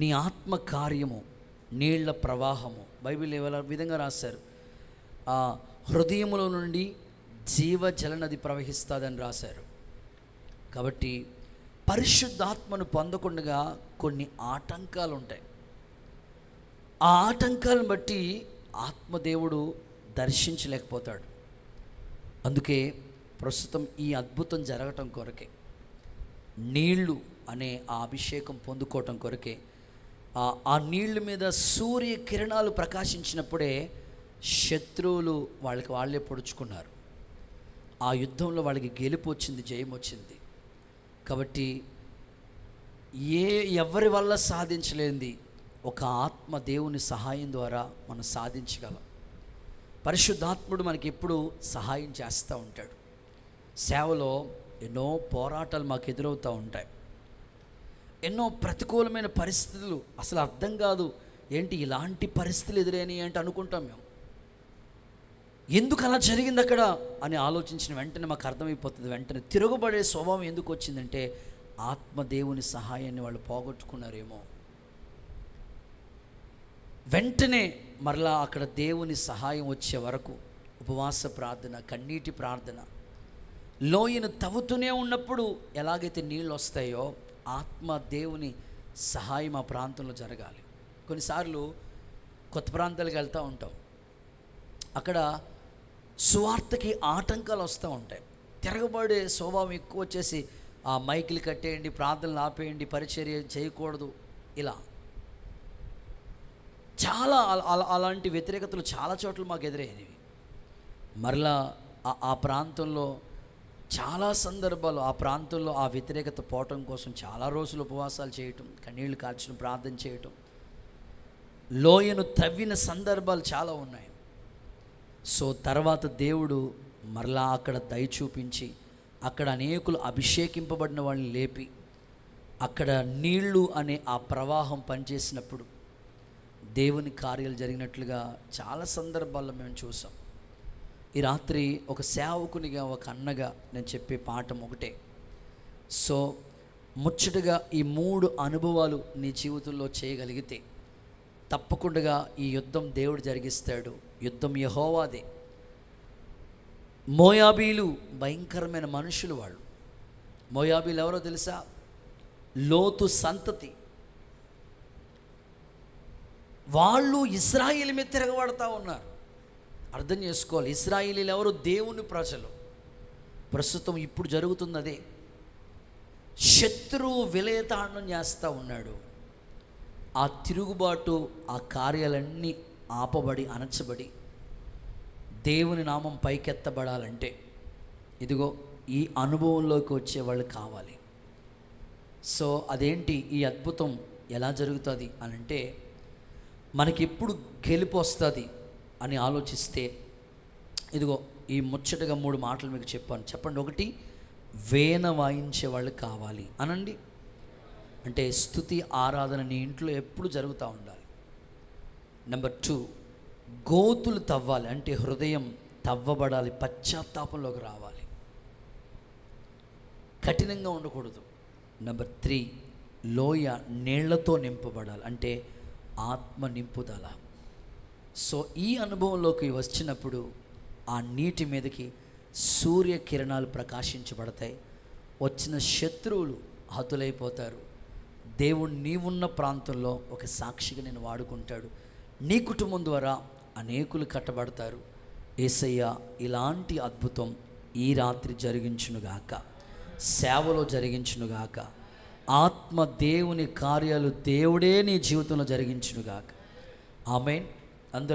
నీ ఆత్మ కార్యము, నీళ్ల ప్రవాహము. బైబిల్ ఏ విధంగా రాశారు? హృదయములో నుండి జీవ జలనది ప్రవహిస్తుందని రాశారు. కాబట్టి పరిశుద్ధాత్మను పొందకుండా కొన్ని ఆటంకాలు ఉంటాయి. ఆ ఆటంకాలను బట్టి ఆత్మదేవుడు దర్శించలేకపోతాడు. అందుకే ప్రస్తుతం ఈ అద్భుతం జరగటం కొరకే, నీళ్ళు అనే ఆ అభిషేకం పొందుకోవటం కొరకే, ఆ నీళ్ళ మీద సూర్య కిరణాలు ప్రకాశించినప్పుడే శత్రువులు వాళ్ళే పొడుచుకున్నారు. ఆ యుద్ధంలో వాళ్ళకి గెలుపు వచ్చింది, జయం వచ్చింది. కాబట్టి ఎవరి వల్ల సాధించలేనిది ఒక ఆత్మ దేవుని సహాయం ద్వారా మనం సాధించగలం. పరిశుద్ధాత్ముడు మనకి ఎప్పుడు సహాయం చేస్తూ ఉంటాడు. సేవలో ఎన్నో పోరాటాలు మాకు ఎదురవుతూ ఉంటాయి. ఎన్నో ప్రతికూలమైన పరిస్థితులు, అసలు అర్థం కాదు, ఏంటి ఇలాంటి పరిస్థితులు ఎదురైనాయి అంటే అనుకుంటాం మేము. ఎందుకు అలా జరిగింది అక్కడ అని ఆలోచించిన వెంటనే మాకు అర్థమైపోతుంది. వెంటనే తిరుగుబడే స్వభావం ఎందుకు వచ్చిందంటే ఆత్మదేవుని సహాయాన్ని వాళ్ళు పోగొట్టుకున్నారేమో. వెంటనే మరలా అక్కడ దేవుని సహాయం వచ్చే వరకు ఉపవాస ప్రార్థన, కన్నీటి ప్రార్థన, లోయను తవ్వుతూనే ఉన్నప్పుడు ఎలాగైతే నీళ్ళు వస్తాయో ఆత్మ దేవుని సహాయం ఆ ప్రాంతంలో జరగాలి. కొన్నిసార్లు కొత్త ప్రాంతాలకు వెళ్తూ ఉంటాం, అక్కడ సువార్తకి ఆటంకాలు వస్తూ ఉంటాయి. తిరగబడే స్వభావం ఎక్కువ వచ్చేసి ఆ మైకులు కట్టేయండి, ప్రార్థనలు ఆపేయండి, పరిచర్య చేయకూడదు, ఇలా చాలా అలాంటి వ్యతిరేకతలు చాలా చోట్ల మాకు ఎదురయ్యేవి. మరలా ఆ ప్రాంతంలో చాలా సందర్భాలు ఆ ప్రాంతంలో ఆ వ్యతిరేకత పోవటం కోసం చాలా రోజులు ఉపవాసాలు చేయటం, కన్నీళ్లు కార్చడం, ప్రార్థన చేయటం, లోయను తవ్విన సందర్భాలు చాలా ఉన్నాయి. సో తర్వాత దేవుడు మరలా అక్కడ దయ చూపించి అక్కడ అనేకులు అభిషేకింపబడిన వాళ్ళని లేపి అక్కడ నీళ్లు అనే ఆ ప్రవాహం పనిచేసినప్పుడు దేవుని కార్యాలు జరిగినట్లుగా చాలా సందర్భాల్లో మేము చూసాం. ఈ రాత్రి ఒక సేవకునిగా, ఒక అన్నగా నేను చెప్పే పాఠం ఒకటే. సో ముచ్చటగా ఈ 3 అనుభవాలు నీ జీవితంలో చేయగలిగితే తప్పకుండా ఈ యుద్ధం దేవుడు జరిగిస్తాడు. యుద్ధం యెహోవాదే. మోయాబీలు భయంకరమైన మనుషులు. వాళ్ళు మోయాబీలు ఎవరో తెలుసా? లోతు సంతతి. వాళ్ళు ఇశ్రాయేలు మీద తిరగబడతా ఉన్నారు. అర్థం చేసుకోవాలి, ఇశ్రాయేలీలు ఎవరు? దేవుని ప్రజలు. ప్రస్తుతం ఇప్పుడు జరుగుతున్నదే. శత్రువు విలయతాండం చేస్తూ ఉన్నాడు. ఆ తిరుగుబాటు, ఆ కార్యాలన్నీ ఆపబడి, అణచబడి దేవుని నామం పైకెత్తబడాలంటే ఇదిగో ఈ అనుభవంలోకి వచ్చేవాళ్ళు కావాలి. సో అదేంటి, ఈ అద్భుతం ఎలా జరుగుతుంది అని అంటే, మనకెప్పుడు గెలుపు వస్తుంది అని ఆలోచిస్తే ఇదిగో ఈ ముచ్చటగా 3 మాటలు మీకు చెప్పాను. చెప్పండి. 1, వేణ వాయించే వాళ్ళు కావాలి అనండి. అంటే స్తుతి ఆరాధన నీ ఇంట్లో ఎప్పుడు జరుగుతూ ఉండాలి. నెంబర్ 2, గోతులు తవ్వాలి, అంటే హృదయం తవ్వబడాలి, పశ్చాత్తాపంలోకి రావాలి, కఠినంగా ఉండకూడదు. నెంబర్ 3, లోయ నీళ్లతో నింపబడాలి, అంటే ఆత్మ నింపుదల. సో ఈ అనుభవంలోకి వచ్చినప్పుడు ఆ నీటి మీదకి సూర్యకిరణాలు ప్రకాశించబడతాయి. వచ్చిన శత్రువులు హతులైపోతారు. దేవుడు నీవున్న ప్రాంతంలో ఒక సాక్షిగా నేను వాడుకుంటాడు. నీ కుటుంబం ద్వారా అనేకులు కట్టబడతారు. యేసయ్య ఇలాంటి అద్భుతం ఈ రాత్రి జరిగించునుగాక, సేవలో జరిగించునుగాక, ఆత్మ దేవుని కార్యాలు దేవుడే నీ జీవితంలో జరిగించునుగాక. ఆమేన్. అందరూ